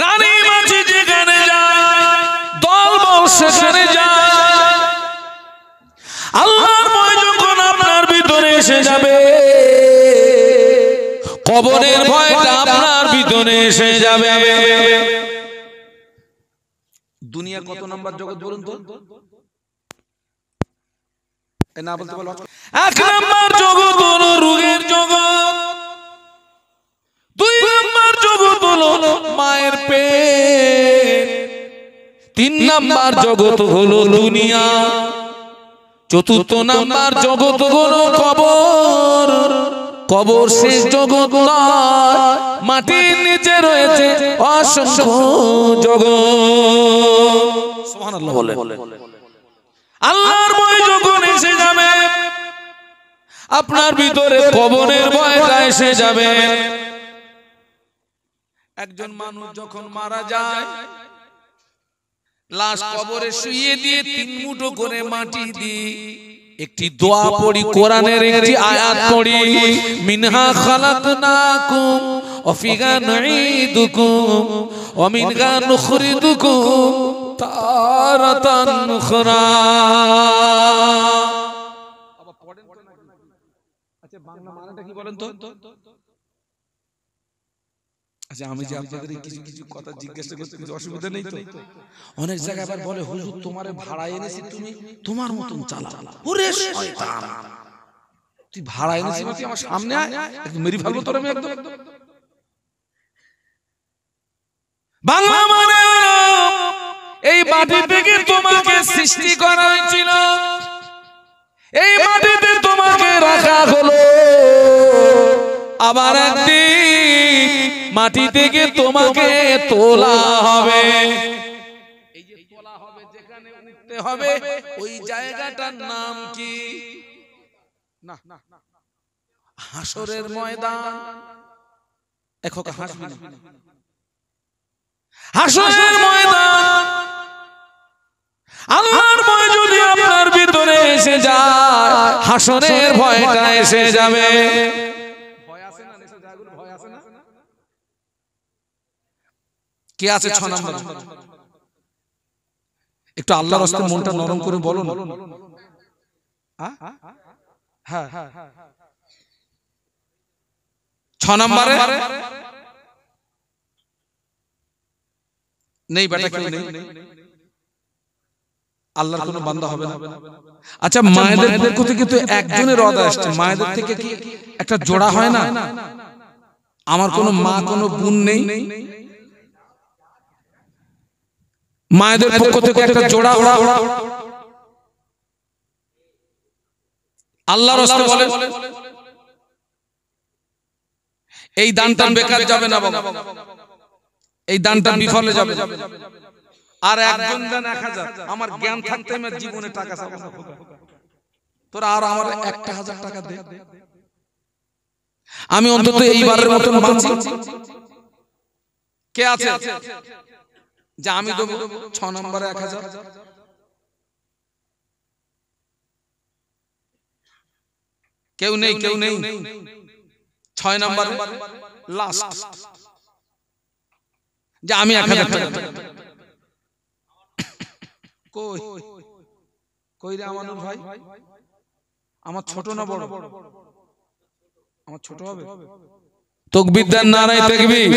A: রানী মাঝি যেখানে যায়, দলবল সেখানে যায়। আল্লাহর ভয় যখন আপনার ভিতরে এসে যাবে, কবরের ভয়টা আপনার ভিতরে এসে যাবে। দুনিয়ার কত নম্বর জগৎ বলুন তো? না বলতে বলো। 1 নম্বর জগৎ হলো রোগের জগৎ, 2 নম্বর জগৎ হলো মায়ের পেট, 3 নম্বর জগৎ হলো দুনিয়া, 4র্থ নম্বর জগৎ হলো কবর। কবর শেষ জগৎ নয়, মাটির নিচে রয়েছে অসংখ্য জগৎ। সুবহানাল্লাহ বলেন। আল্লাহর ভয় যখন এসে যাবে, আপনার ভিতরে কবরের ভয়টা এসে যাবে। একজন মানুষ যখন মারা যায়, লাশ কবরে শুইয়ে দিয়ে 3 মুঠো করে মাটি দিয়ে একটি দোয়া পড়ি, কোরআনের একটি আয়াত পড়ি, মিনহা খালাকনাকুম ওয়া ফিহা নুঈদুকুম ওয়া মিনহা নুখরিজুকুম তারাতান উখরা। আবার পড়েন তো নাকি? আচ্ছা বাংলা মানেটা কি বলেন তো? আচ্ছা আমি যে আপনাদের কিছু কিছু কথা জিজ্ঞাসা করতে কিছু অসুবিধা নেই তো? অনেক জায়গায় আবার বলে হুজুর তোমারে ভাড়া এনেছি, তুমি তোমার মতন চালা। ওরে শয়তান, তুই ভাড়া এনেছিস তুই আমার সামনে আয়, একদম মেরে ফেলবো তোর আমি একদম। বাংলা মানে এই মাটি থেকে তোমাকে সৃষ্টি করা হয়েছিল, এই মাটিতে তোমাকে রাখা হলো, আবার একদিন মাটি থেকে তোমাকে তোলা হবে। এই যে তোলা হবে, যেখানে উঠতে হবে, ওই জায়গাটার নাম কি? না হাসরের ময়দান। এখন হাসবি না। হাসরের ময়দান। আল্লাহর ভয় যদি আপনার ভিতরে এসে যায়, হাসরের ভয়টা এসে যাবে। ভয় আছে না? নেশা জায়গুলো ভয় আছে না? কে আছে 6 নম্বর? একটু আল্লাহর রাস্তায় মনটা নরম করে বলুন। হ্যাঁ 6 নম্বরে নেই বেটা, কেউ নেই, আল্লাহর কোনো বান্দা হবে না। আচ্ছা মায়েদের পক্ষ থেকে তো একজনের রদা আসছে, মায়েদের থেকে কি একটা জোড়া হয় না? আমার কোনো মা কোনো বোন নেই, মায়েদের পক্ষ থেকে একটা জোড়া আল্লাহর রাস্তায় বলে এই দানটা বেকার যাবে না বাবা, এই দানটা বিফলে যাবে। আর একজন দেন 1000, আমার জ্ঞান থাকতে আমি জীবনে টাকা চাবো না, তোরা আর আমার 1000 টাকা দে। আমি অন্তত এইবারের মতো মানছি। কে আছে যে আমি দেবো 6 নম্বরে 1000? কেউ নেই, কেউ নেই। 6 নম্বর লাস্ট যে আমি 1000 টাকা। কই কই রে আমানুর ভাই? আমার ছোট না বড়? আমার ছোট হবে। তাকবীর দেন, নারায়ে তাকবীর।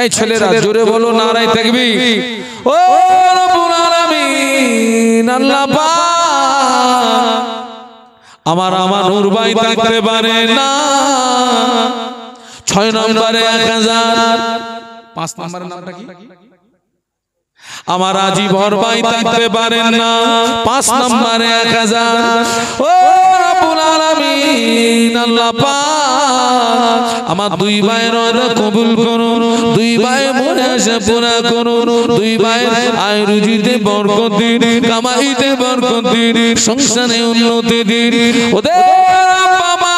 A: এই ছেলেরা জোরে বলো নারায়ে তাকবীর। ও রব্বুল আলামিন, আল্লাহ পাক আমার আমানুর ভাই থাকতে পারে না 6 নম্বরে 1000। 5 নম্বরের নামটা কি? আমার আজীবর ভাই থাকতে পারেন না 5 নম্বরে 1000। ও রব্বুল আলামিন, আল্লাহ পাক আমার 2 ভাইয়ের ওয়াদা কবুল করুন, 2 ভাই মনে আশা পুরা করুন, 2 ভাই আয় রুজিতে বরকত দিন, কামাইতে বরকত দিন, সংসারে উন্নতি দিন। ওদের বাবা,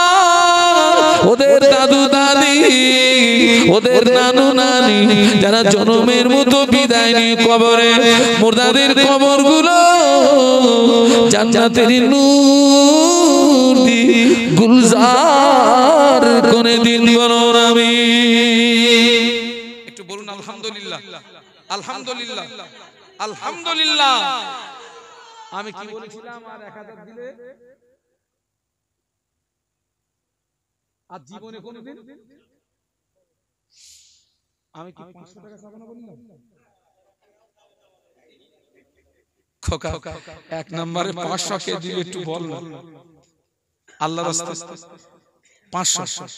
A: ওদের দাদু দাদি, ওদের নানু নানি যারা জন্মের মতো বিদায় নিয়ে কবরে, মুর্দাদের কবরগুলো জান্নাতের নূর দিয়ে গুলজার করে দিন বলুন আমিন। একটু বলুন আলহামদুলিল্লাহ, আলহামদুলিল্লাহ, আলহামদুলিল্লাহ। আমি কি বলেছিলাম? আর 1000 দিলে আর জীবনে কোনদিন আমি কি 500 টাকা চাবো না বললাম? খোকা 1 নম্বরে 500 কে দিলে একটু বল না আল্লাহর রাস্তায় 500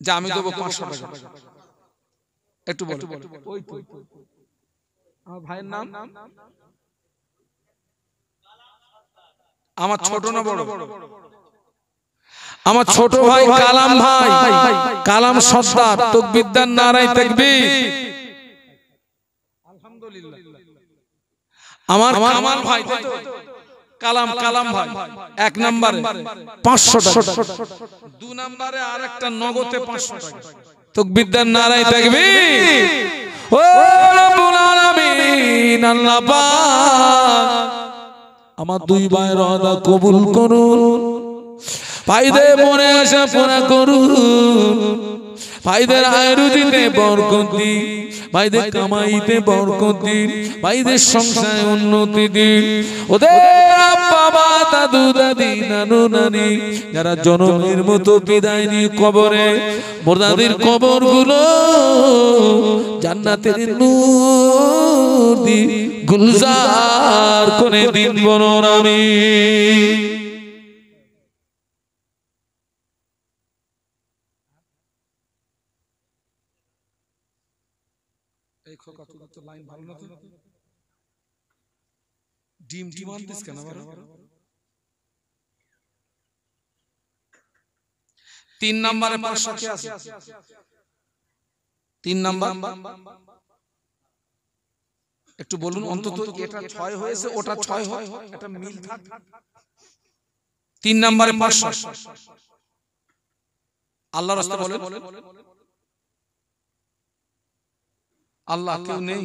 A: যা আমি দেব 500 টাকা, একটু বল। ওই তো আমার ভাইয়ের নাম, আমার ছোট না বড়? আমার ছোট ভাই কালাম ভাই, কালাম সর্দার। তাকবীর দেন, নারায়ে তাকবীর। আলহামদুলিল্লাহ। আমার কামাল ভাই, কালাম, কালাম ভাই 1 নম্বরে 500 টাকা, 2 নম্বরে আরেকটা নগদে 500 টাকা। তাকবীর দেন, নারায়ে তাকবীর। ও রব্বুল আলামিন, আল্লাহ পাক আমার 2 ভাইয়ের ওয়াদা কবুল করুন, ভাইদের মনে আশা পুরা করুন, ভাইদের আয় রুজিতে বরকত দিন, ভাইদের কামাইতে বরকত দিন, ভাইদের সংসারে উন্নতি দিন। ওদের বাবা, দাদু দাদি, নানু নানি যারা জন্মের মতো বিদায় নিয়ে কবরে, মুর্দাদের কবরগুলো জান্নাতের নূর দিয়ে গুলজার করে দিন বলুন আমিন। এই খোকা তুই তো লাইন ভালো না, তো ডিম ডিম আনতিস কেন? 3 নম্বরে 500 কে আছে? 3 নাম্বার একটু বলুন অন্তত। এটা 6 হয়েছে, ওটা 6 হয়, এটা মিল থাক। 3 নম্বরে 500 আল্লাহর রাস্তায় বলেন। আল্লাহ কেউ নেই।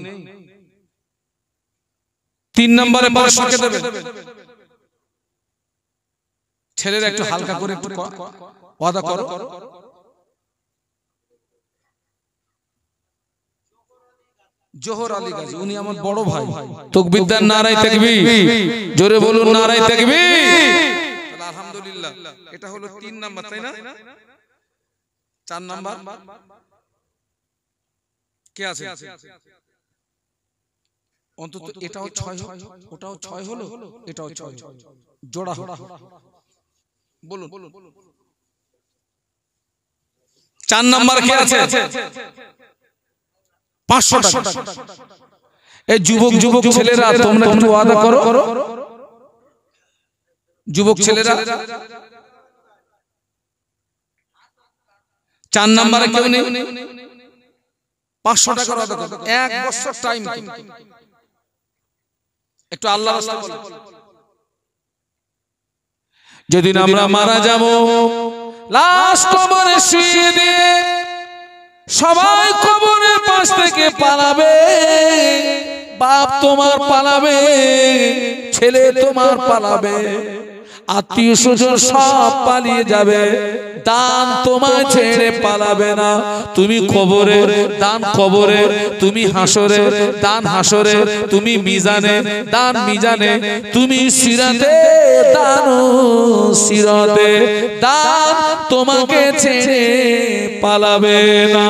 A: 3 নম্বরে 500 কে দেবে। ছেলেরা একটু হালকা করে একটু ওয়াদা করো। জোহর আলী গাজী, উনি আমার বড় ভাই। তাকবীর দেন, নারায়ে তাকবীর। জোরে বলুন নারায়ে তাকবীর। আলহামদুলিল্লাহ। এটা হলো 3 নাম্বার, তাই না? 4 নাম্বার কে আছে? অন্তত এটাও 6, ওটাও 6 হলো, এটাও 6, জোড়া হলো। বলুন 4 নাম্বার কে আছে? 500 টাকা। এই যুবক যুবক ছেলেরা তোমরা একটু ওয়াদা করো। যুবক ছেলেরা 4 নম্বরে কেউ নেই, 500 টাকা ওয়াদা করো। 1 বছর টাইম, একটু আল্লাহর রাস্তায় বলো। যেদিন আমরা মারা যাব লাশ কবরে শুয়ে দিয়ে সবাই কবরের পাশ থেকে পালাবে। বাপ তোমার পালাবে, ছেলে তোমার পালাবে, আত্মীয় স্বজন সব পালিয়ে যাবে, দান তোমায় ছেড়ে পালাবে না। তুমি কবরে দান কবরে, তুমি হাসরে দান হাসরে, তুমি মিজানে দান মিজানে, তুমি সিরাতে দান সিরাতে, দান তোমাকে ছেড়ে পালাবে না।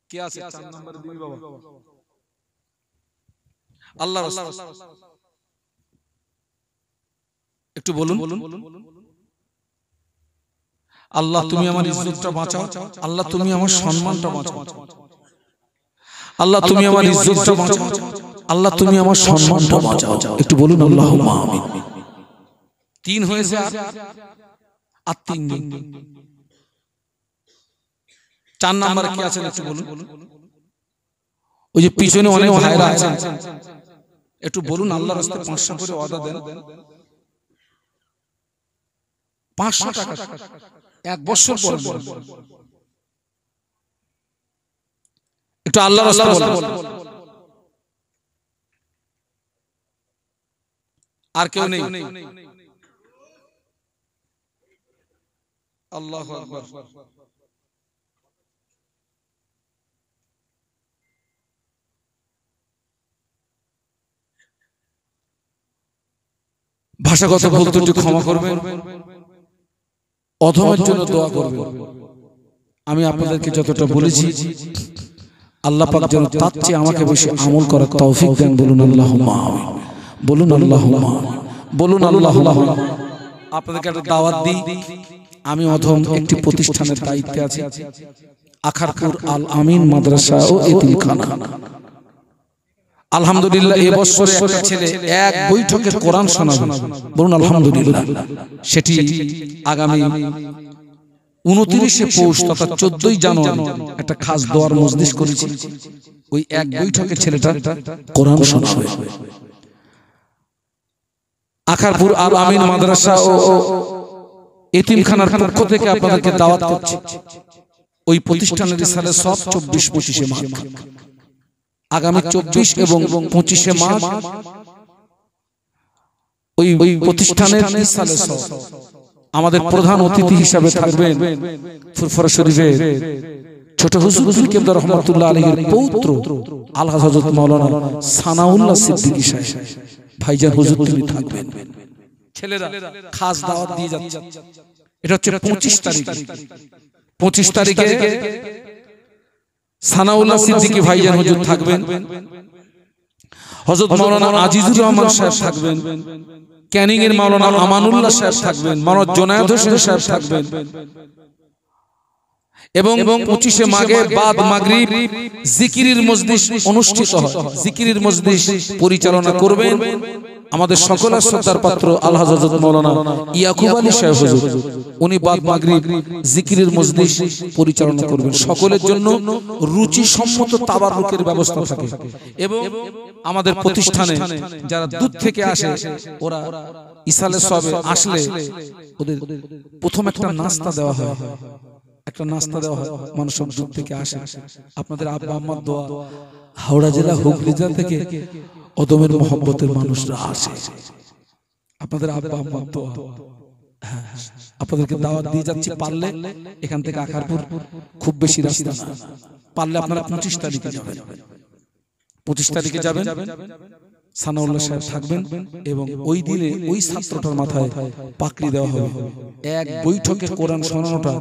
A: কি আছে 4 নম্বরে দিবি বাবা? আল্লাহ রাসূল একটু বলুন। আল্লাহ তুমি আমার ইজ্জতটা বাঁচাও, আল্লাহ তুমি আমার সম্মানটা বাঁচাও, আল্লাহ তুমি আমার ইজ্জতটা বাঁচাও, আল্লাহ তুমি আমার সম্মানটা বাঁচাও। একটু বলুন আল্লাহুম্মা আমিন। 3 হয়েছে আর 3 দিন। 4 নাম্বার কি আছে একটু বলুন। ওই যে পিছনে অনেক ভাইরা আছে, একটু বলুন আল্লাহর রাস্তায় 500 করে ওয়াদা দেন। 500 টাকা 1 বছর পর একটু আল্লাহর রাস্তায় বলুন। আর কেউ নেই? আল্লাহু আকবার। ভাষাগত ভুল ত্রুটি ক্ষমা করবেন, অধমের জন্য দোয়া করবেন। আমি আপনাদেরকে যতটা বলেছি আল্লাহ পাক যেন তার চেয়ে আমাকে বেশি আমল করার তৌফিক দেন। বলুন আল্লাহুম্মা আমিন, বলুন আল্লাহুম্মা আমিন, বলুন আল্লাহুম্মা আমিন। আপনাদেরকে একটা দাওয়াত দিই, আমি অধম একটি প্রতিষ্ঠানের দায়িত্বে আছি, আখারপুর আল আমিন মাদ্রাসা ও এতিমখানা। আলহামদুলিল্লাহ এই বছরে একটা ছেলে এক বৈঠকে কোরআন শোনাবে। বলুন আলহামদুলিল্লাহ। সেটি আগামী 29শে পৌষ তথা 14ই জানুয়ারি একটা খাস দোয়ার মজলিস করেছি। ওই এক বৈঠকে ছেলেটা কোরআন শোনাবে। আখারপুর আল আমিন মাদ্রাসা ও এতিমখানার পক্ষ থেকে আপনাদেরকে দাওয়াত করছি। ওই প্রতিষ্ঠানের সালে সব 24-25 মার্চ, আগামী 24 এবং 25শে মার্চ ওই প্রতিষ্ঠানের সালে সব আমাদের প্রধান অতিথি হিসাবে থাকবেন ফুরফুরা শরীফের ছোট হুজুর কিবলা রহমাতুল্লাহ আলাইহির পৌত্র আলহাজ হযরত মাওলানা সানাউল্লাহ সিদ্দিকী সাহেব ভাইজান হুজুর তিনি থাকবেন। ছেলেরা খাস দাওয়াত দিয়ে যাচ্ছে। এটা হচ্ছে 25 তারিখ। 25 তারিখে সানাউল্লাহ সিদ্দিকী ভাইজান হুজুর থাকবেন, হযরত মাওলানা আজিজুর রহমান সাহেব থাকবেন, ক্যানিং এর মাওলানা আমানুল্লাহ সাহেব থাকবেন, মাওলানা জুনায়েদ হোসেন সাহেব থাকবেন এবং 25শে মাঘের বাদ মাগরিব জিকিরের মজলিস অনুষ্ঠিত হয়। জিকিরের মজলিস পরিচালনা করবেন আমাদের সকলের শ্রদ্ধার পাত্র আলহাজ হযরত মাওলানা ইয়াকুব আলী সাহেব হুজুর। উনি বাদ মাগরিব জিকিরের মজলিস পরিচালনা করবেন। সকলের জন্য রুচি সম্মত তাবাররুকের ব্যবস্থা থাকে এবং আমাদের প্রতিষ্ঠানে যারা দূর থেকে আসে ওরা ইসালে সবে আসলে ওদের প্রথম একটা নাস্তা দেওয়া হয়, একটা নাস্তা দেওয়া হয়। মানুষ সব দূর থেকে আসে। আপনাদের আব্বা আম্মার দোয়া, হাওড়া জেলা হুগলি জেলা থেকে অদমের মহব্বতের মানুষরা আসে। আপনাদের আব্বা আম্মার দোয়া, আপনাদেরকে দাওয়াত দিয়ে যাচ্ছি। পারলে এখান থেকে আখারপুর খুব বেশি রাস্তা না, পারলে আপনারা 25 তারিখে যাবেন। 25 তারিখে যাবেন, সানাউল্লাহ সাহেব থাকবেন এবং ওই দিনে ওই ছাত্রটার মাথায় পাকড়ি দেওয়া হবে। এক বৈঠকে কোরআন শোনানোটা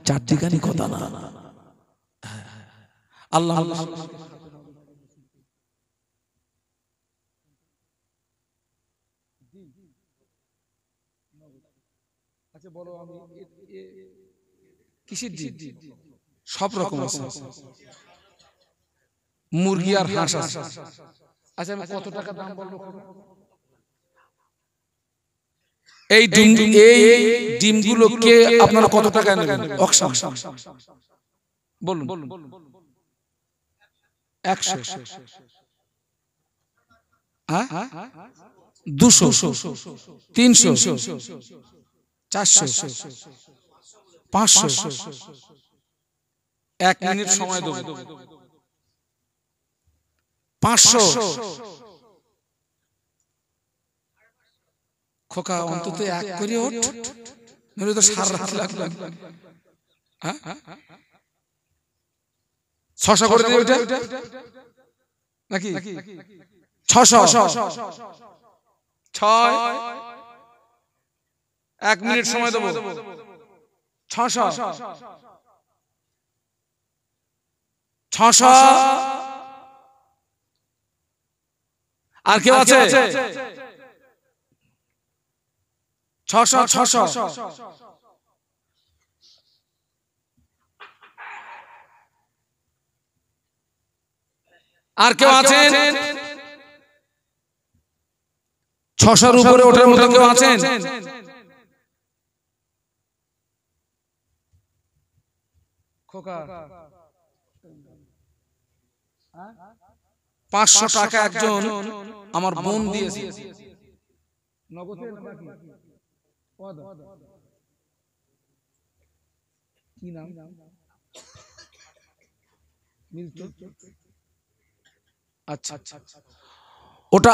A: চারটিখানি কথা না। আল্লাহ বলো আমি কিসের দিন? সব রকম আছে, মুরগি আর হাঁস আছে। আচ্ছা আমি কত টাকা দাম বলবো? এই ডিমগুলো কে আপনারা কত টাকা নেবেন? অকশন বলুন। 100, 200, 300, 400 500 1 মিনিট সময় দেব 500 খোকা অন্তত এক করে ওঠ নইলে তো সারা রাত লাগবে হ্যাঁ 600 করে দিই ওটা নাকি 600 6 1 মিনিট সময় দেব 600 আর কেউ আছে 600 আর কেউ আছেন 600 উপরে ওঠার মতো কেউ আছেন খোকা 500 টাকা একজন আমার বোন দিয়েছে নগদে নাকি কি নাম মিলতো আচ্ছা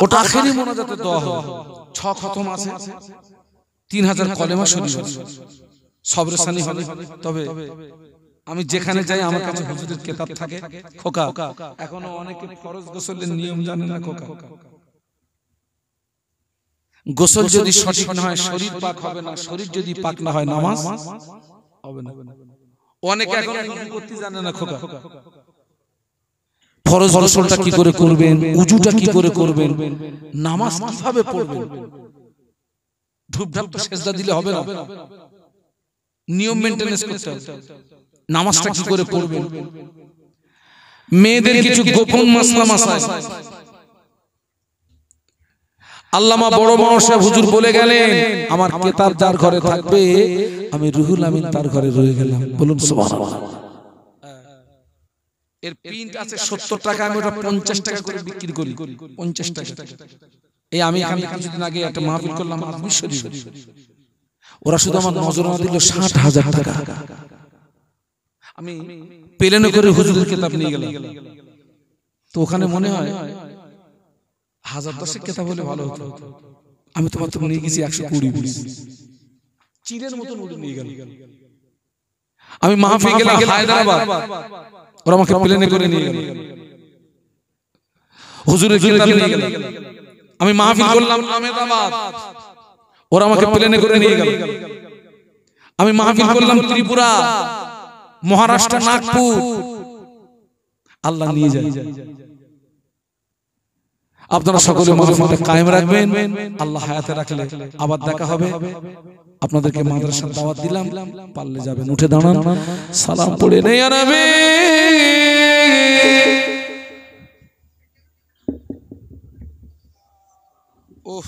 A: ওটা আখেরি মোনাজাতে দোয়া হবে 6 খতম আছে 3000 কলেমা শরীফ সবরে সানি হবে তবে আমি যেখানে যাই আমার কাছে হুজুরের কিতাব থাকে খোকা এখনো অনেকে ফরজ গোসলের নিয়ম জানে না খোকা গোসল যদি সঠিক না হয় শরীর পাক হবে না শরীর যদি পাক না হয় নামাজ হবে না অনেকে এখনো ওযু করতে জানে না খোকা ফরজ গোসলটা কি করে করবেন ওযুটা কি করে করবেন নামাজ কিভাবে পড়বেন ধূপধাপ তো সেজদা দিলে হবে না নিয়ম মেইনটেনেন্স করতে হবে নামাজটা কি করে পড়বেন মেয়েদের কিছু গোপন মাসলা মাসাইল আল্লামা বড় মাওলানা হুজুর বলে গেলেন আমার কিতাব যার ঘরে থাকবে আমি রুহুল আমিন তার ঘরে রয়ে গেলাম বলুন সুবহানাল্লাহ এর প্রিন্ট আছে 70 টাকা আমি ওটা 50 টাকা করে বিক্রি করি 50 টাকা এই আমি এখানে কিছুদিন আগে একটা মাহফিল করলাম আজমির শরীফ ওরা শুধু আমার নজরানা দিল 60000 টাকা আমি প্লেনে করে হুজুরের কিতাব নিয়ে গেলাম তো ওখানে মনে হয় 1010 কিতাব হলে ভালো হতো আমি তো মাত্র নিয়ে গেছি 120 চিলের মতো উড়ে নিয়ে গেল আমি মাহফিল গেলাম হায়দ্রাবাদ ওরা আমাকে প্লেনে করে নিয়ে গেল হুজুরের কিতাব নিয়ে গেল আমি মাহফিল করলাম আহমেদাবাদ ওরা আমাকে প্লেনে করে নিয়ে গেল আমি মাহফিল করলাম ত্রিপুরা মহারাষ্ট্র নাগপুর আল্লাহ নিয়ে যায় আপনারা সকলে মাহফিলটা কায়েম রাখবেন আল্লাহ হায়াতে রাখলে আবার দেখা হবে আপনাদেরকে মাদ্রাসার দাওয়াত দিলাম পারলে যাবেন উঠে দাঁড়ান সালাম পড়ে নেই ইয়া নবী ওহ